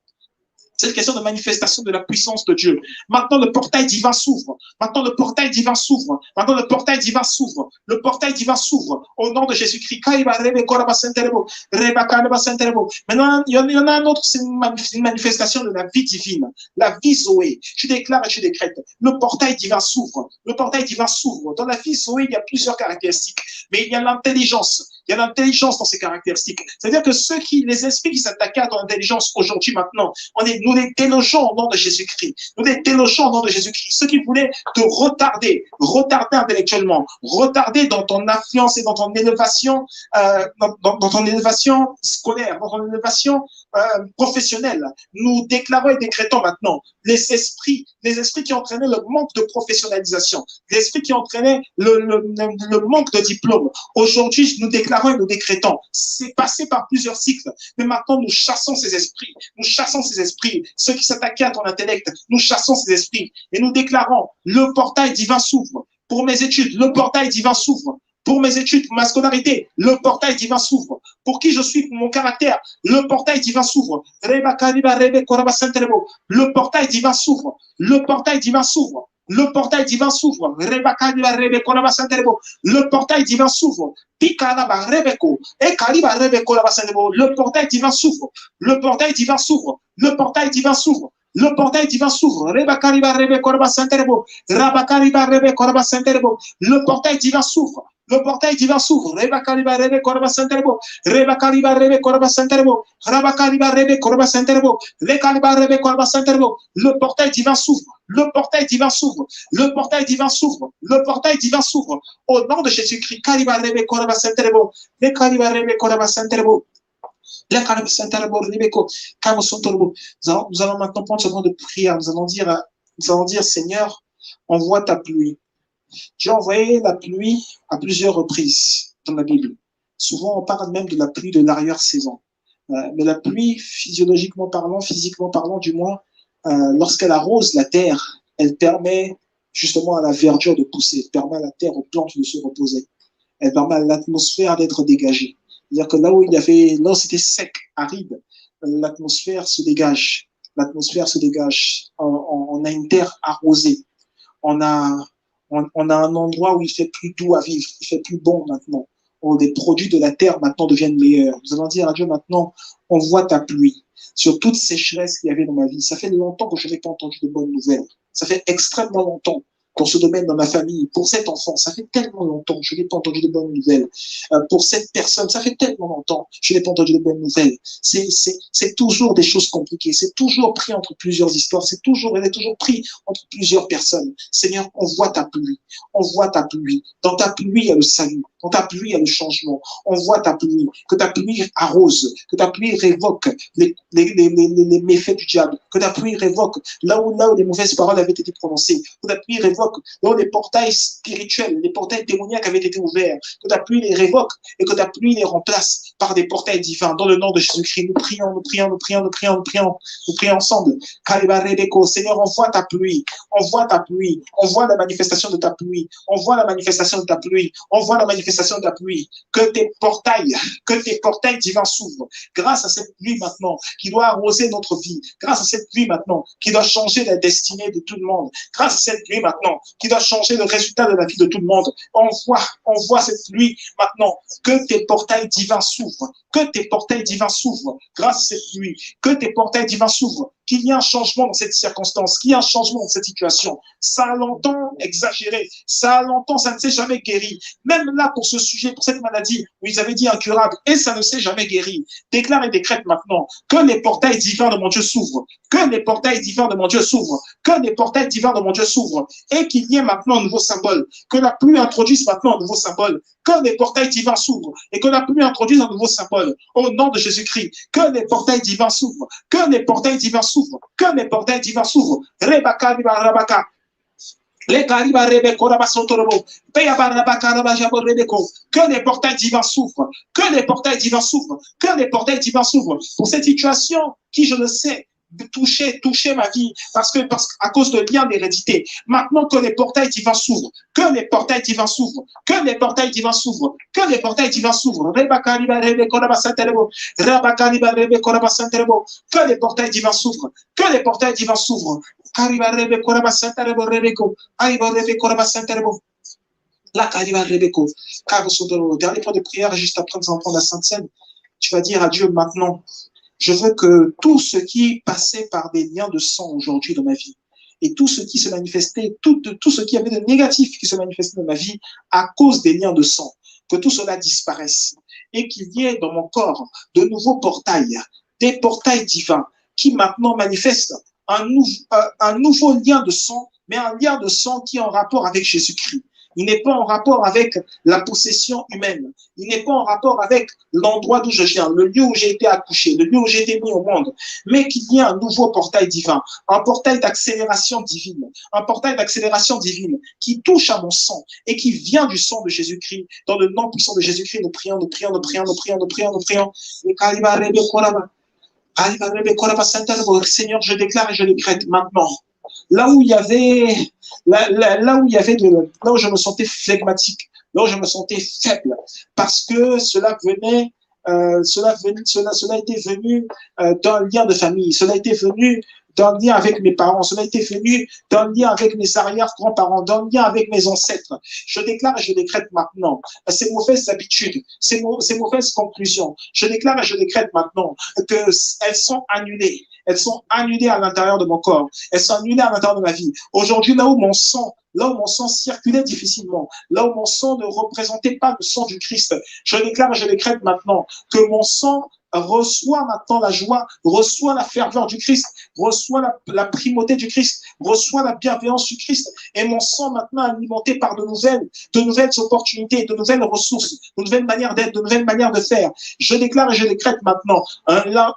Speaker 2: C'est une question de manifestation de la puissance de Dieu. Maintenant, le portail divin s'ouvre. Maintenant, le portail divin s'ouvre. Maintenant, le portail divin s'ouvre. Le portail divin s'ouvre. Au nom de Jésus-Christ. Maintenant, il y en a un autre, c'est une manifestation de la vie divine. La vie Zoé. Tu déclares et tu décrètes. Le portail divin s'ouvre. Le portail divin s'ouvre. Dans la vie Zoé, il y a plusieurs caractéristiques. Mais il y a l'intelligence. Il y a l'intelligence dans ces caractéristiques. C'est-à-dire que les esprits qui s'attaquaient à ton intelligence aujourd'hui, maintenant, nous les délogeons au nom de Jésus-Christ. Nous les délogeons au nom de Jésus-Christ. Ceux qui voulaient te retarder intellectuellement, retarder dans ton influence et dans ton élévation, dans ton élévation scolaire, dans ton élévation professionnelle. Nous déclarons et décrétons maintenant les esprits qui entraînaient le manque de professionnalisation, les esprits qui entraînaient le manque de diplôme. Aujourd'hui, nous déclarons et nous décrétons. C'est passé par plusieurs cycles, mais maintenant nous chassons ces esprits. Nous chassons ces esprits. Ceux qui s'attaquaient à ton intellect, nous chassons ces esprits et nous déclarons le portail divin s'ouvre. Pour mes études, le portail divin s'ouvre. Pour mes études, pour ma scolarité, le portail divin s'ouvre. Pour qui je suis, pour mon caractère, le portail divin s'ouvre. Le portail divin s'ouvre. Le portail divin s'ouvre. Le portail divin s'ouvre. Le portail divin s'ouvre. Le portail divin s'ouvre. Le portail divin s'ouvre. Le portail divin s'ouvre. Le portail divin s'ouvre. Le portail divin s'ouvre. Le portail divin s'ouvre. Le portail divin s'ouvre. Le portail divin s'ouvre. Le portail divin s'ouvre. Le portail divin s'ouvre. Au nom de Jésus-Christ. Nous allons maintenant prendre ce temps de prière. Nous allons dire, Seigneur, envoie ta pluie. Tu as envoyé la pluie à plusieurs reprises dans la Bible. Souvent, on parle même de la pluie de l'arrière-saison. Mais la pluie, physiquement parlant du moins, lorsqu'elle arrose la terre, elle permet justement à la verdure de pousser, elle permet à la terre, aux plantes de se reposer. Elle permet à l'atmosphère d'être dégagée. C'est-à-dire que là où c'était sec, aride, l'atmosphère se dégage. L'atmosphère se dégage. On a une terre arrosée. On a un endroit où il fait plus doux à vivre. Il fait plus bon maintenant. Les produits de la terre maintenant deviennent meilleurs. Nous allons dire à Dieu maintenant, envoie ta pluie sur toute sécheresse qu'il y avait dans ma vie. Ça fait longtemps que je n'ai pas entendu de bonnes nouvelles. Ça fait extrêmement longtemps. dans ce domaine, dans ma famille, pour cet enfant, ça fait tellement longtemps, je n'ai pas entendu de bonnes nouvelles. Pour cette personne, ça fait tellement longtemps, je n'ai pas entendu de bonnes nouvelles. C'est toujours des choses compliquées, c'est toujours pris entre plusieurs histoires, elle est toujours pris entre plusieurs personnes. Seigneur, on voit ta pluie, on voit ta pluie. Dans ta pluie, il y a le salut, dans ta pluie, il y a le changement. On voit ta pluie, que ta pluie arrose, que ta pluie révoque les méfaits du diable, que ta pluie révoque là où les mauvaises paroles avaient été prononcées, que ta pluie révoque là où les portails spirituels, les portails démoniaques avaient été ouverts, que ta pluie les révoque et que ta pluie les remplace par des portails divins. Dans le nom de Jésus-Christ, nous prions, nous prions, nous prions, nous prions, nous prions, nous prions ensemble. Seigneur, envoie ta pluie, envoie ta pluie, envoie la manifestation de ta pluie, envoie la manifestation de ta pluie, envoie la manifestation de ta pluie, que tes portails divins s'ouvrent, grâce à cette pluie maintenant, qui doit arroser notre vie, grâce à cette pluie maintenant, qui doit changer la destinée de tout le monde, grâce à cette pluie maintenant, qui doit changer le résultat de la vie de tout le monde. Envoie cette pluie maintenant, que tes portails divins s'ouvrent, que tes portails divins s'ouvrent, grâce à cette pluie, que tes portails divins s'ouvrent, qu'il y ait un changement dans cette circonstance, qu'il y ait un changement dans cette situation. Ça a longtemps exagéré, ça a longtemps, ça ne s'est jamais guéri. Même là, pour ce sujet, pour cette maladie, où ils avaient dit incurable, et ça ne s'est jamais guéri. Déclare et décrète maintenant que les portails divins de mon Dieu s'ouvrent, que les portails divins de mon Dieu s'ouvrent, que les portails divins de mon Dieu s'ouvrent, et qu'il y ait maintenant un nouveau symbole, que la pluie introduise maintenant un nouveau symbole, que les portails divins s'ouvrent, et que la pluie introduise un nouveau symbole, au nom de Jésus-Christ, que les portails divins s'ouvrent, que les portails divins s'ouvrent, que les portails divins s'ouvrent. Rebaka, Rabaka. Que les portails divins s'ouvrent, que les portails divins s'ouvrent, que les portails divins s'ouvrent pour cette situation qui, je le sais, toucher ma vie parce à cause de liens d'hérédité. Maintenant que les portails divins s'ouvrent, que les portails divins s'ouvrent, que les portails divins s'ouvrent, que les portails divins s'ouvrent. Que les portails divins s'ouvrent, que les portails divins s'ouvrent. Dernier point de prière, juste après nous entendre la Sainte Seine, tu vas dire à Dieu maintenant, je veux que tout ce qui passait par des liens de sang aujourd'hui dans ma vie, et tout ce qui se manifestait, tout ce qui avait de négatif qui se manifestait dans ma vie à cause des liens de sang, que tout cela disparaisse et qu'il y ait dans mon corps de nouveaux portails, des portails divins qui maintenant manifestent un nouveau lien de sang, mais un lien de sang qui est en rapport avec Jésus-Christ. Il n'est pas en rapport avec la possession humaine. Il n'est pas en rapport avec l'endroit d'où je viens, le lieu où j'ai été accouché, le lieu où j'ai été mis au monde. Mais qu'il y ait un nouveau portail divin, un portail d'accélération divine, un portail d'accélération divine qui touche à mon sang et qui vient du sang de Jésus-Christ. Dans le nom puissant de Jésus-Christ, nous prions, nous prions, nous prions, nous prions, nous prions, nous prions. Seigneur, je déclare et je décrète maintenant. Là où je me sentais flegmatique, là où je me sentais faible, parce que cela était venu d'un lien de famille, cela était venu d'un lien avec mes parents, cela était venu d'un lien avec mes arrière-grands-parents, d'un lien avec mes ancêtres. Je déclare et je décrète maintenant ces mauvaises habitudes, ces mauvaises conclusions. Je déclare et je décrète maintenant qu'elles sont annulées. Elles sont annulées à l'intérieur de mon corps. Elles sont annulées à l'intérieur de ma vie. Aujourd'hui, là où mon sang circulait difficilement, là où mon sang ne représentait pas le sang du Christ, je déclare et je décrète maintenant que mon sang reçoit maintenant la joie, reçoit la ferveur du Christ, reçoit la primauté du Christ, reçoit la bienveillance du Christ, et mon sang maintenant alimenté par de nouvelles opportunités, de nouvelles ressources, de nouvelles manières d'être, de nouvelles manières de faire. Je déclare et je décrète maintenant la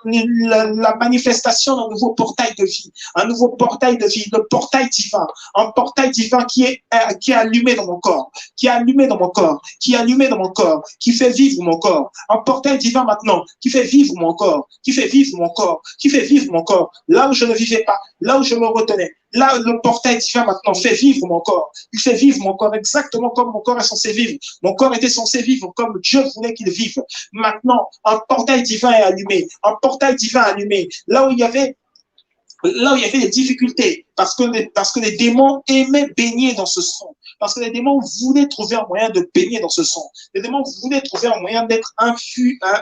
Speaker 2: manifestation d'un nouveau portail de vie, un nouveau portail de vie, le portail divin, un portail divin qui est allumé dans mon corps, qui est allumé dans mon corps, qui est allumé dans mon corps, qui fait vivre mon corps, un portail divin maintenant qui fait vivre mon corps, qui fait vivre mon corps, qui fait vivre mon corps, là où je ne vivais pas, là où je me retenais, là le portail divin maintenant fait vivre mon corps, il fait vivre mon corps exactement comme mon corps est censé vivre, mon corps était censé vivre comme Dieu voulait qu'il vive. Maintenant, un portail divin est allumé, un portail divin allumé, là où il y avait des difficultés, parce que les démons aimaient baigner dans ce sang. Parce que les démons voulaient trouver un moyen de baigner dans ce sang. Les démons voulaient trouver un moyen d'être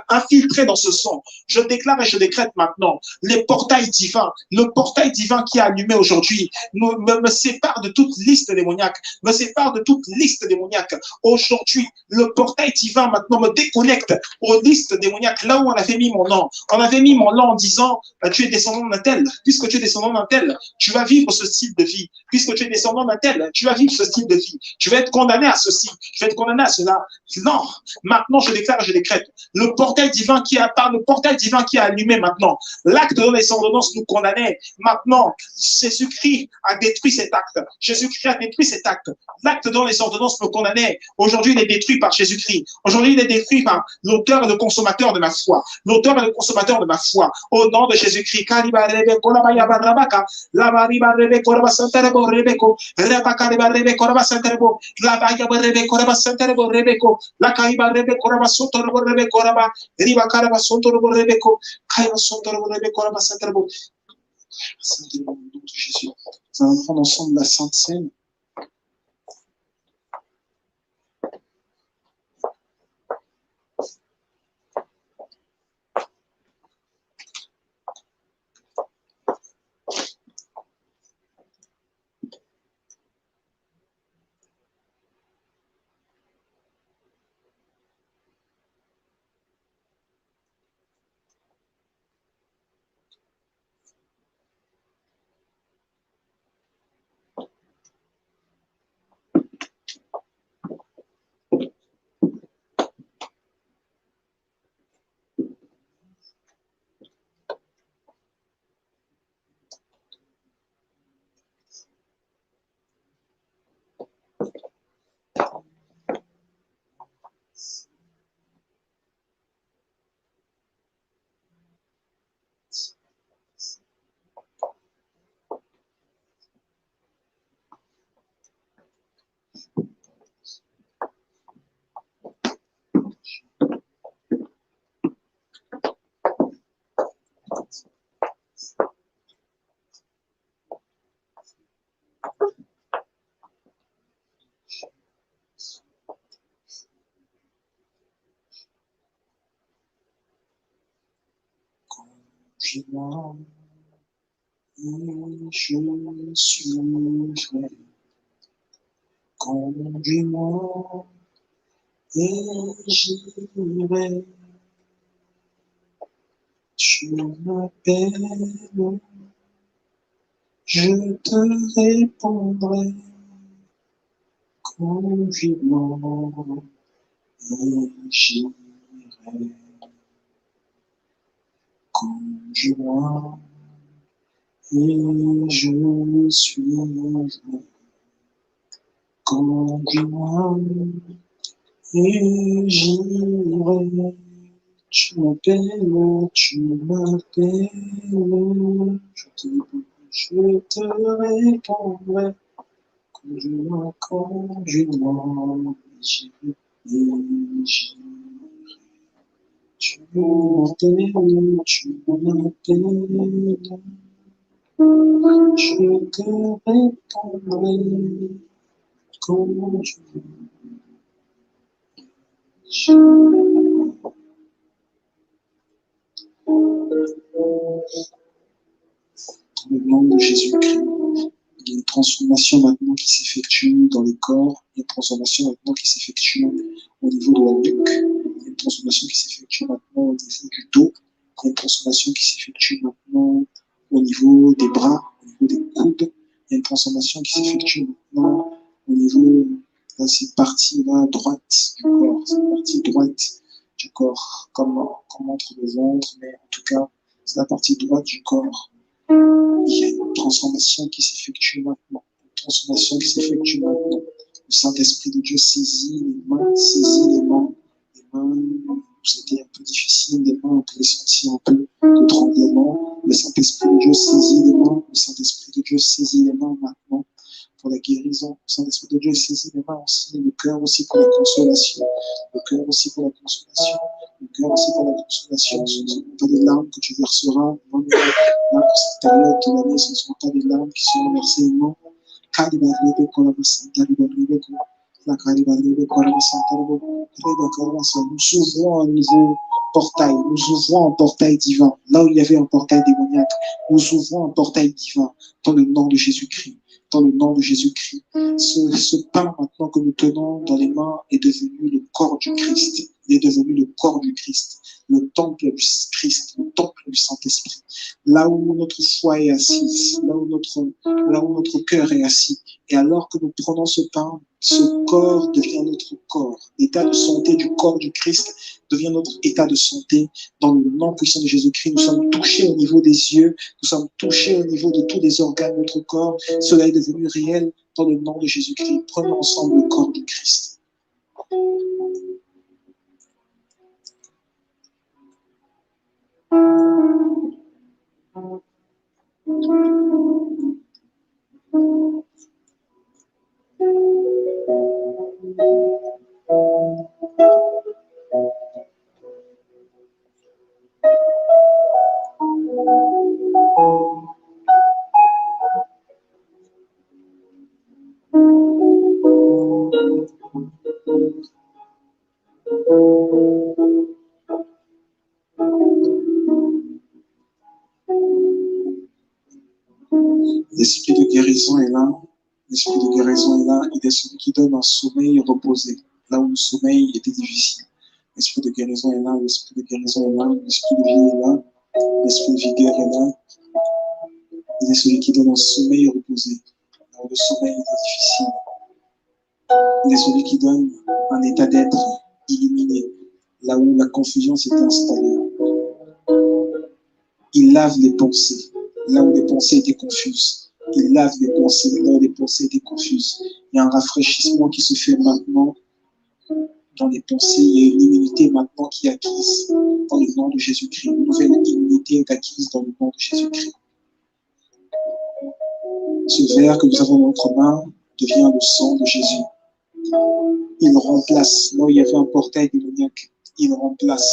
Speaker 2: infiltrés dans ce sang. Je déclare et je décrète maintenant, les portails divins, le portail divin qui est allumé aujourd'hui, me sépare de toute liste démoniaque, me sépare de toute liste démoniaque. Aujourd'hui, le portail divin maintenant me déconnecte aux listes démoniaques, là où on avait mis mon nom. On avait mis mon nom en disant, tu es descendant d'un tel, puisque tu es descendant d'un tel, tu vas vivre ce style de vie. Puisque tu es descendant d'un tel, tu vas vivre ce style de vie. Tu vas être condamné à ceci, tu vas être condamné à cela. Non, maintenant je déclare et je décrète. Le portail divin qui a par le portail divin qui a allumé maintenant. L'acte de descendance nous condamnait. Maintenant, Jésus-Christ a détruit cet acte. Jésus-Christ a détruit cet acte. L'acte dont les ordonnances me condamnaient, aujourd'hui il est détruit par Jésus-Christ. Aujourd'hui il est détruit par l'auteur et le consommateur de ma foi. L'auteur et le consommateur de ma foi. Au nom de Jésus-Christ.
Speaker 1: Nous allons prendre ensemble la Sainte Seine. Conduis-moi et je suivrai. Conduis-moi et j'irai. Tu m'appelles, je te répondrai. Conduis-moi et j'irai. Conduis-moi et je suivrai. Conduis-moi et j'irai. Tu m'appelles, je te répondrai. Conduis-moi, conduis-moi, j'irai et j'irai. Tu m'appelles, je te répondrai. Conduis-moi. Dans le nom de Jésus-Christ, il y a une transformation maintenant qui s'effectue dans le corps, il y a une transformation maintenant qui s'effectue au niveau de la nuque, il y a une transformation qui s'effectue maintenant au niveau du dos, il y a une transformation qui s'effectue maintenant au niveau des bras, au niveau des coudes, il y a une transformation qui s'effectue maintenant au niveau de cette partie-là droite du corps, cette partie droite du corps, comme entre le ventre, mais en tout cas, c'est la partie droite du corps. Il y a une transformation qui s'effectue maintenant. Une transformation qui s'effectue maintenant. Le Saint-Esprit de Dieu saisit les mains, saisit les mains. Les mains, c'était un peu difficile, les mains, on pouvait sentir un peu de tremblement. Le Saint-Esprit de Dieu saisit les mains. Le Saint-Esprit de Dieu saisit les mains maintenant pour la guérison. Le Saint-Esprit de Dieu saisit les mains aussi, le cœur aussi pour la consolation. Le cœur aussi pour la consolation.
Speaker 2: Mon cœur aussi pour la consolation, ce ne seront pas des larmes que tu verseras. Pour cette période de l'année, ce ne seront pas des larmes qui seront versées. Non. Nous s'ouvrons un nouveau portail, nous ouvrons un portail divin. Là où il y avait un portail démoniaque, nous ouvrons un portail divin dans le nom de Jésus-Christ. Dans le nom de Jésus-Christ. Ce pain maintenant que nous tenons dans les mains est devenu le corps du Christ. Il est devenu le corps du Christ, le temple du Christ, le temple du Saint-Esprit. Là où notre foi est assise, là où notre cœur est assis. Et alors que nous prenons ce pain, ce corps devient notre corps. L'état de santé du corps du Christ devient notre état de santé. Dans le nom puissant de Jésus-Christ, nous sommes touchés au niveau des yeux, nous sommes touchés au niveau de tous les organes de notre corps. Cela est devenu réel dans le nom de Jésus-Christ. Prenons ensemble le corps du Christ. L'esprit de guérison est là. L'esprit de guérison est là. Il est celui qui donne un sommeil reposé. Là où le sommeil était difficile. L'esprit de guérison est là. L'esprit de guérison est là. L'esprit de vie est là. L'esprit de vigueur est là. Il est celui qui donne un sommeil reposé. Là où le sommeil était difficile. Il est celui qui donne un état d'être illuminé. Là où la confusion s'est installée. Il lave les pensées. Là où les pensées étaient confuses. Il lave les pensées, là où les pensées étaient confuses. Il y a un rafraîchissement qui se fait maintenant dans les pensées. Il y a une immunité maintenant qui est acquise dans le nom de Jésus-Christ. Une nouvelle immunité est acquise dans le nom de Jésus-Christ. Ce verre que nous avons dans notre main devient le sang de Jésus. Il remplace, là où il y avait un portail démoniaque, il remplace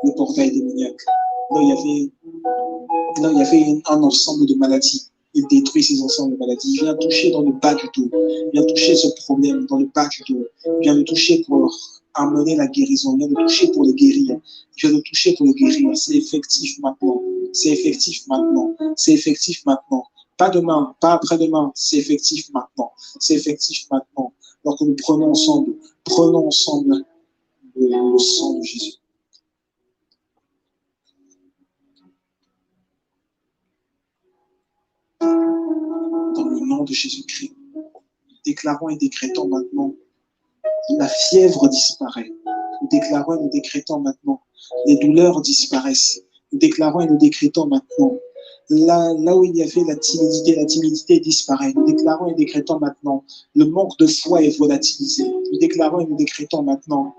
Speaker 2: le portail démoniaque. Là où il y avait un ensemble de maladies. Il détruit ces ensembles de maladies. Il vient toucher dans le bas du dos. Il vient toucher ce problème dans le bas du dos. Il vient le toucher pour amener la guérison. Il vient le toucher pour le guérir. Il vient le toucher pour le guérir. C'est effectif maintenant. C'est effectif maintenant. C'est effectif maintenant. Pas demain, pas après-demain. C'est effectif maintenant. C'est effectif maintenant. Donc nous prenons ensemble le sang de Jésus. Dans le nom de Jésus-Christ, déclarons et décrétons maintenant, la fièvre disparaît. Nous déclarons et nous décrétons maintenant, les douleurs disparaissent. Nous déclarons et nous décrétons maintenant, là où il y avait la timidité disparaît. Nous déclarons et décrétons maintenant, le manque de foi est volatilisé. Nous déclarons et nous décrétons maintenant,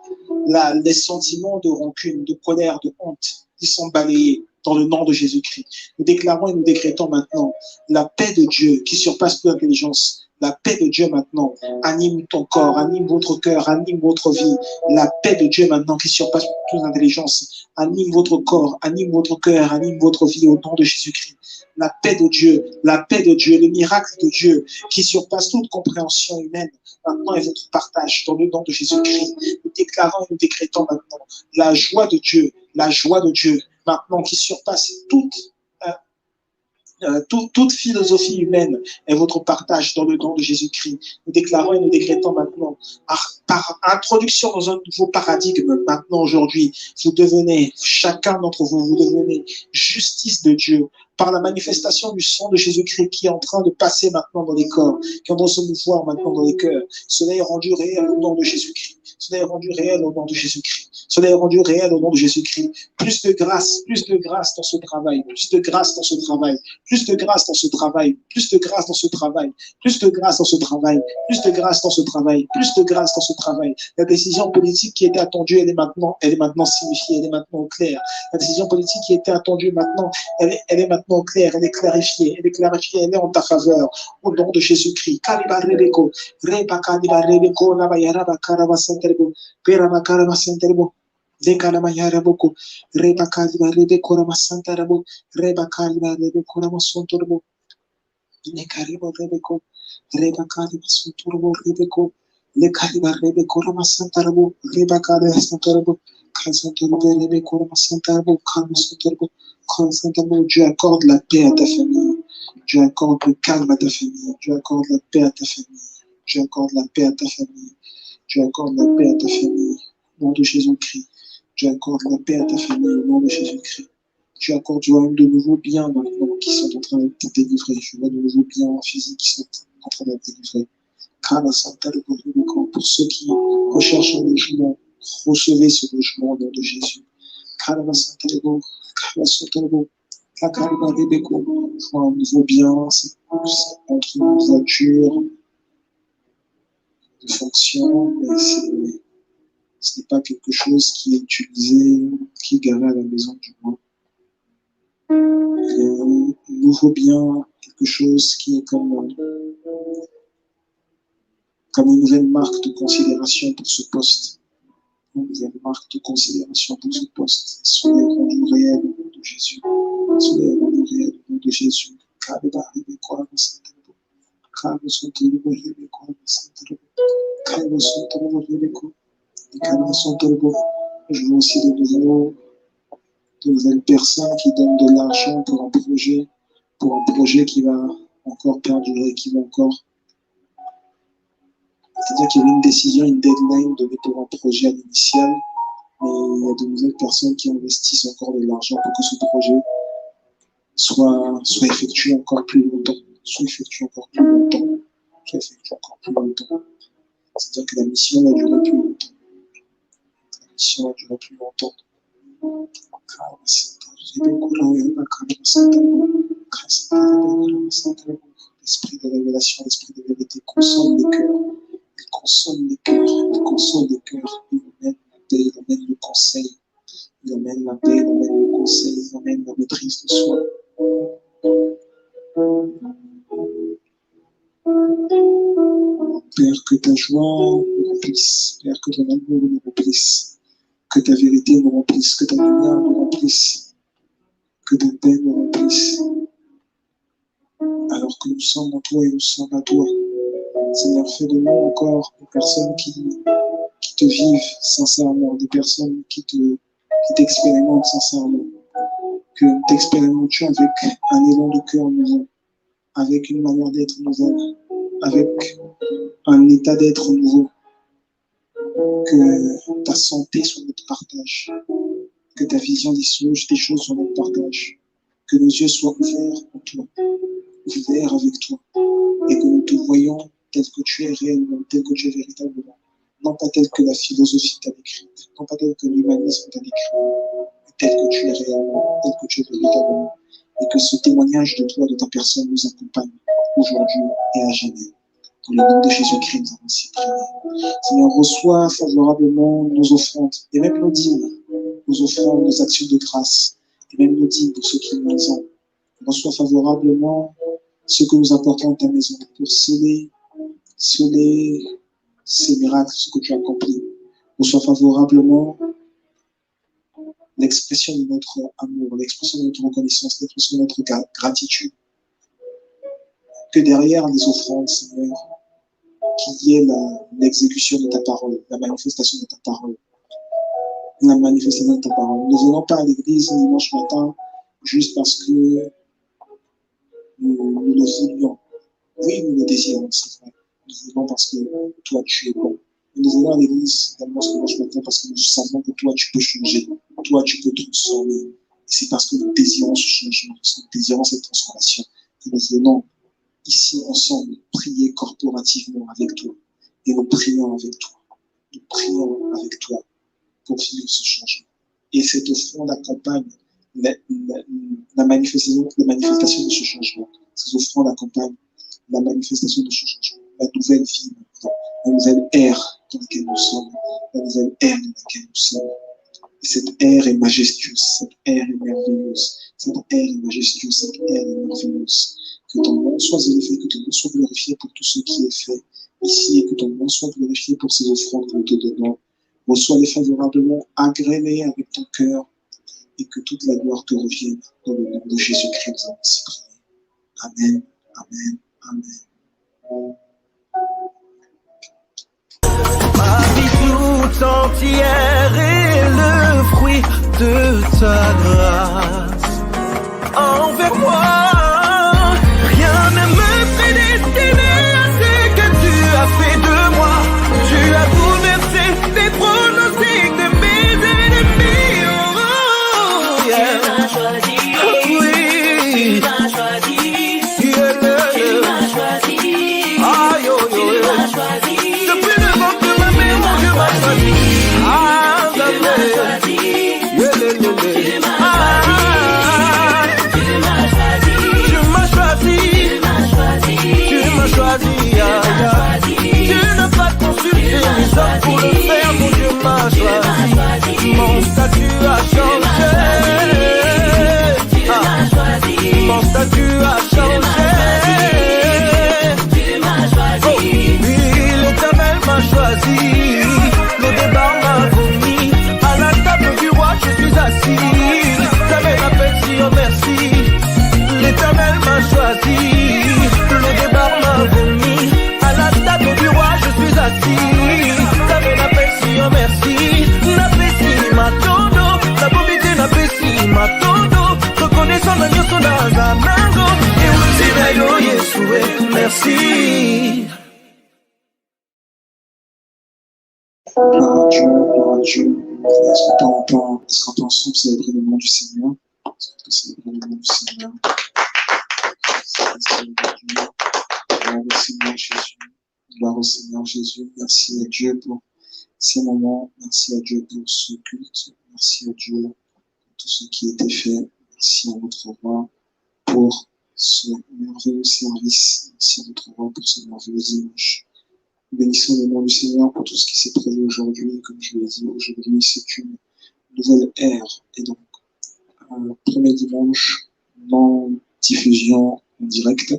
Speaker 2: les sentiments de rancune, de colère, de honte, ils sont balayés dans le nom de Jésus-Christ. Nous déclarons et nous décrétons maintenant la paix de Dieu qui surpasse toute intelligence. La paix de Dieu maintenant anime ton corps, anime votre cœur, anime votre vie. La paix de Dieu maintenant qui surpasse toute intelligence anime votre corps, anime votre cœur, anime votre vie au nom de Jésus-Christ. La paix de Dieu, le miracle de Dieu qui surpasse toute compréhension humaine maintenant est votre partage dans le nom de Jésus-Christ. Nous déclarons et nous décrétons maintenant la joie de Dieu maintenant qui surpasse toute philosophie humaine est votre partage dans le nom de Jésus-Christ. Nous déclarons et nous décrétons maintenant, par introduction dans un nouveau paradigme, maintenant aujourd'hui, chacun d'entre vous, vous devenez justice de Dieu par la manifestation du sang de Jésus-Christ qui est en train de passer maintenant dans les corps, qui est en train de se mouvoir maintenant dans les cœurs. Cela est rendu réel au nom de Jésus-Christ. Cela est rendu réel au nom de Jésus-Christ. Cela est rendu réel au nom de Jésus-Christ. Plus de grâce dans ce travail, plus de grâce dans ce travail, plus de grâce dans ce travail, plus de grâce dans ce travail, plus de grâce dans ce travail, plus de grâce dans ce travail, plus de grâce dans ce travail. La décision politique qui était attendue, elle est maintenant signifiée, elle est maintenant claire. La décision politique qui était attendue maintenant, elle est maintenant claire, elle est clarifiée, elle est en ta faveur. Au nom de Jésus-Christ.
Speaker 1: Dekalamayaraboko, Rebakaliba, Rebekora Santarabo, Rebakaliba, Rebekora Sontorbo, Nekariba, Rebeko, Rebakaliba, Sontorbo, Rebeko, Nekariba, Rebekora Santarabo, Rebakaliba, Santarabo, Kasantorbo, Rebekora Santarabo, Kamasantorbo, Kasantarbo. Dieu accorde la paix à ta famille. Dieu accorde le calme à ta famille. Dieu accorde la paix à ta famille. Dieu accorde la paix à ta famille. Dieu accorde la paix à ta famille. Au nom de Jésus-Christ. Tu accordes la paix à ta famille au nom de Jésus-Christ. Tu accordes, je vois même de nouveaux biens maintenant qui sont en train d'être délivrés. Je vois de nouveaux biens physiques qui sont en train d'être délivrés. Pour ceux qui recherchent un logement, recevez ce logement au nom de Jésus. Je vois un nouveau bien, c'est entre une voiture de fonction, mais ce n'est pas quelque chose qui est utilisé, qui est garé à la maison du moins. Il y a un nouveau bien, quelque chose qui est comme une nouvelle marque de considération pour ce poste. Une nouvelle marque de considération pour ce poste. Soyez rendus réels au nom de Jésus. Soyez rendus réels au nom de Jésus. Je veux aussi de nouvelles personnes qui donnent de l'argent pour un projet qui va encore perdurer, qui va encore. C'est-à-dire qu'il y a une décision, une deadline donnée pour un projet à l'initial, mais il y a de nouvelles personnes qui investissent encore de l'argent pour que ce projet soit effectué encore plus longtemps. C'est-à-dire que la mission va durer plus longtemps. L'esprit de révélation, l'esprit de vérité consomme les cœurs. Il consomme les cœurs. Il amène la paix, il amène le conseil. Il amène la paix, il amène le conseil, il amène la maîtrise de soi. Père, que ta joie me remplisse. Père, que ton amour me remplisse. Que ta vérité me remplisse. Que ta lumière me remplisse. Que ta paix me remplisse. Alors que nous sommes en toi et nous sommes à toi. Seigneur, fais de nous encore des personnes qui te vivent sincèrement, des personnes qui t'expérimentent sincèrement. Que nous t'expérimentions avec un élan de cœur nouveau, avec une manière d'être nouvelle, avec un état d'être nouveau. Que ta santé soit notre partage, que ta vision des choses soit notre partage, que nos yeux soient ouverts en toi, ouverts avec toi, et que nous te voyons tel que tu es réellement, tel que tu es véritablement, non pas tel que la philosophie t'a décrit, non pas tel que l'humanisme t'a décrit, mais tel que tu es réellement, tel que tu es véritablement, et que ce témoignage de toi, de ta personne, nous accompagne aujourd'hui et à jamais. Dans le nom de Jésus-Christ, nous avons ainsi prié. Seigneur, reçois favorablement nos offrandes, et même nos dîmes, nos offrandes, nos actions de grâce, et même nos dîmes pour ceux qui nous ont. Reçois favorablement ce que nous apportons à ta maison pour sceller ces miracles, ce que tu as accompli. Reçois favorablement l'expression de notre amour, l'expression de notre reconnaissance, l'expression de notre gratitude. Que derrière les offrandes, Seigneur, qu'il y ait l'exécution de ta parole, la manifestation de ta parole. La manifestation de ta parole. Nous ne venons pas à l'église dimanche matin juste parce que nous le voulions. Oui, nous le désirons, c'est vrai. Nous venons parce que toi, tu es bon. Nous venons à l'église également ce dimanche matin parce que nous savons que toi, tu peux changer. Toi, tu peux transformer. Et c'est parce que nous désirons ce changement, nous désirons cette transformation que nous venons ici ensemble prier corporativement avec toi. Et nous prions avec toi. Nous prions avec toi pour vivre ce changement. Et cette offrande accompagne la manifestation de ce changement. Ces offrandes accompagnent la manifestation de ce changement. La nouvelle vie maintenant. La nouvelle ère dans laquelle nous sommes. La nouvelle ère dans laquelle nous sommes. Et cette ère est majestueuse. Cette ère est merveilleuse. Cette ère est majestueuse. Cette ère est merveilleuse. Que ton nom soit élevé, que ton nom soit glorifié pour tout ce qui est fait ici et que ton nom soit glorifié pour ces offrandes que nous te donnons Reçois-les favorablement, agrée-les avec ton cœur et que toute la gloire te revienne. Dans le nom de Jésus-Christ, nous avons ainsi prié. Amen, amen, amen.
Speaker 3: Ma vie tout entière est le fruit de ta grâce. Envers moi, rien ne me prédestiné à ce que tu as fait de moi. Tu as bouleversé les pronostics de mes ennemis. Oh, yeah. Tu m'as choisi, oui. Tu m'as choisi, yeah. Tu m'as choisi, aïe, oh, tu m'as choisi. Depuis le ventre de ma mère, mon Dieu m'a choisi. Ah, tu m'as choisi, yeah, yeah, yeah. Tu m'as tu n'as pas consulté les hommes pour le faire, mon Dieu m'a choisi. Mon statut a changé. Mon statut a changé. Oh, oui, l'Éternel m'a choisi. Le débat m'a vomi. À la table du roi, je suis assis. J'avais la paix, si oh merci. L'Éternel m'a choisi. Le débat m'a vomi. À la table du roi, je suis assis. T'avais la paix, si oh merci. La paix, si ma todo. La bonité, la paix, si ma todo. Reconnaissant la nuit, son azanango. Et aussi, d'ailleurs, Yeshua, merci.
Speaker 1: Gloire à Dieu, gloire à Dieu. Est-ce qu'on peut ensemble célébrer le nom du Seigneur? Est-ce qu'on peut célébrer le nom du Seigneur? Gloire au Seigneur Jésus. Gloire au Seigneur Jésus. Merci à Dieu pour ces moments. Merci à Dieu pour ce culte. Merci à Dieu pour tout ce qui a été fait. Merci à notre roi pour ce merveilleux service. Merci à notre roi pour ce merveilleux dimanche. Bénissons le nom du Seigneur pour tout ce qui s'est produit aujourd'hui. Comme je l'ai dit, aujourd'hui, c'est une nouvelle ère. Et donc, premier dimanche, non diffusion en direct.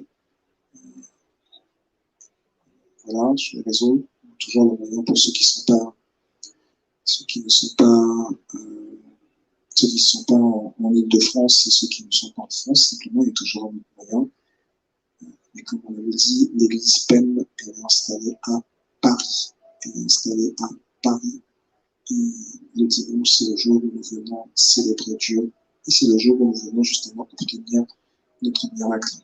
Speaker 1: Voilà, sur les réseaux. Toujours le moyen pour ceux qui ne sont pas en Île-de-France et ceux qui ne sont pas en France. Simplement, il y a toujours un autre moyen. Mais comme on l'avait dit, l'église PEM est installée à Paris. Elle est installée à Paris. Et le dimanche, c'est le jour où nous venons célébrer Dieu. Et c'est le jour où nous venons justement obtenir notre miracle.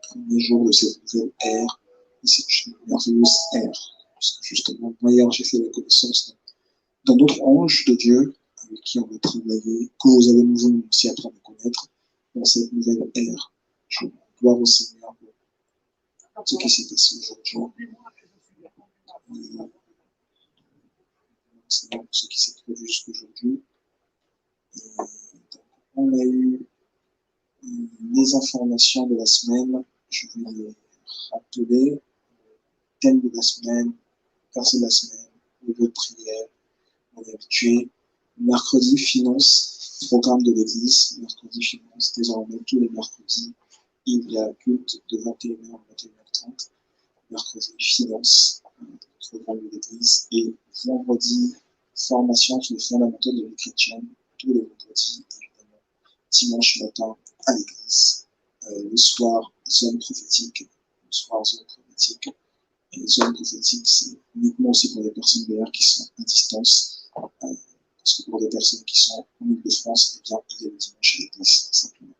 Speaker 1: Premier jour de cette nouvelle ère. Et c'est une merveilleuse ère. Parce que justement, moi hier, j'ai fait la connaissance d'un autre ange de Dieu avec qui on va travailler, que vous allez nous aussi apprendre à connaître dans cette nouvelle ère. Je gloire au Seigneur pour ce qui s'est passé aujourd'hui. C'est ce qui s'est produit jusqu'aujourd'hui. On a eu les informations de la semaine. Je vais les rappeler. Thème de la semaine, verset de la semaine, le lieu de prière, on est habitué. Mercredi, finance, programme de l'église. Mercredi, finance, désormais, tous les mercredis, il y a culte de 21h à 21h30. Mercredi, finance, programme de l'église. Et vendredi, formation sur les fondamentaux de la vie chrétienne, tous les vendredis, évidemment. Dimanche matin, à l'église. Le soir, zone prophétique. Le soir, zone prophétique. Et les zones prophétiques, c'est uniquement aussi pour les personnes d'ailleurs qui sont à distance. Parce que pour les personnes qui sont en Île-de-France, eh bien, il y a le dimanche à l'église, simplement.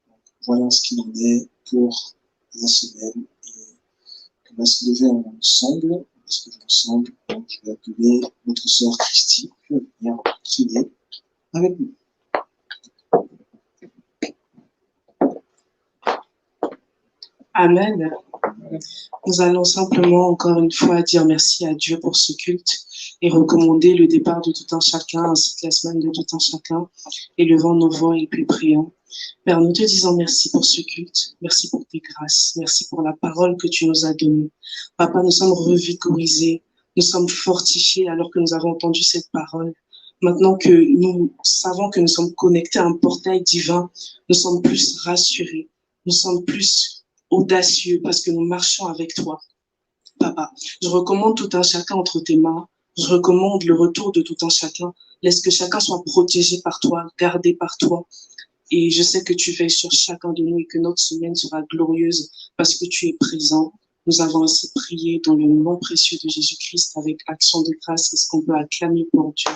Speaker 1: Donc, voilà ce qu'il en est pour la semaine. Et on va se lever ensemble. On va se lever ensemble. Donc, je vais appeler notre sœur Christy qui va venir prier avec nous.
Speaker 4: Amen. Nous allons simplement encore une fois dire merci à Dieu pour ce culte et recommander le départ de tout un chacun, ainsi que la semaine de tout un chacun, élevant nos voix et puis prions. Père, nous te disons merci pour ce culte, merci pour tes grâces, merci pour la parole que tu nous as donnée. Papa, nous sommes revigorisés, nous sommes fortifiés alors que nous avons entendu cette parole. Maintenant que nous savons que nous sommes connectés à un portail divin, nous sommes plus rassurés, nous sommes plus audacieux parce que nous marchons avec toi. Papa, je recommande tout un chacun entre tes mains. Je recommande le retour de tout un chacun. Laisse que chacun soit protégé par toi, gardé par toi. Et je sais que tu veilles sur chacun de nous et que notre semaine sera glorieuse parce que tu es présent. Nous avons ainsi prié dans le nom précieux de Jésus-Christ avec action de grâce. Est-ce qu'on peut acclamer pour Dieu?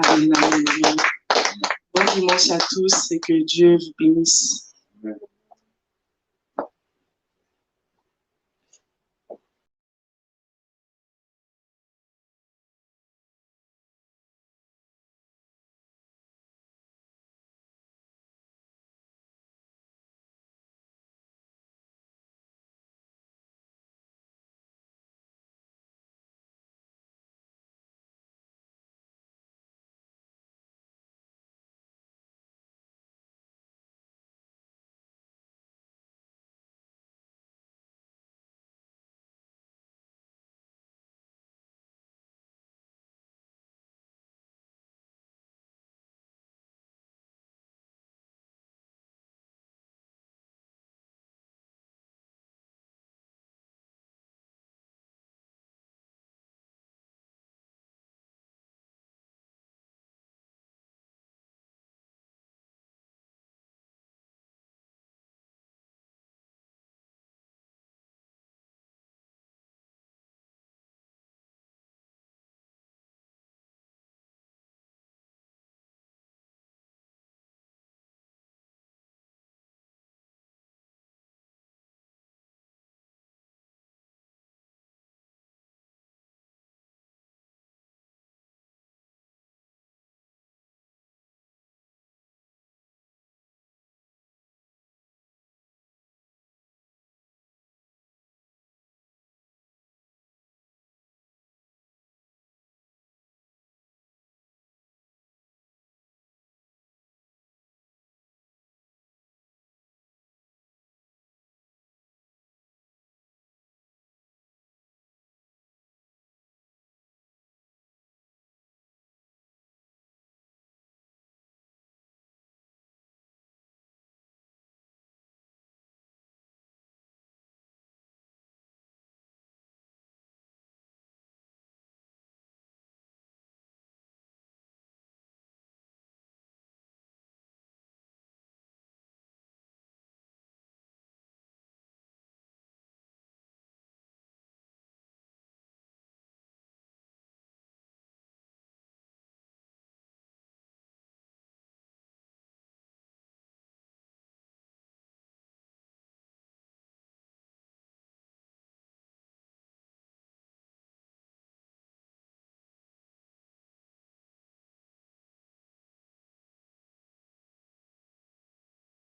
Speaker 4: Amen, amen, amen. Bon dimanche à tous et que Dieu vous bénisse.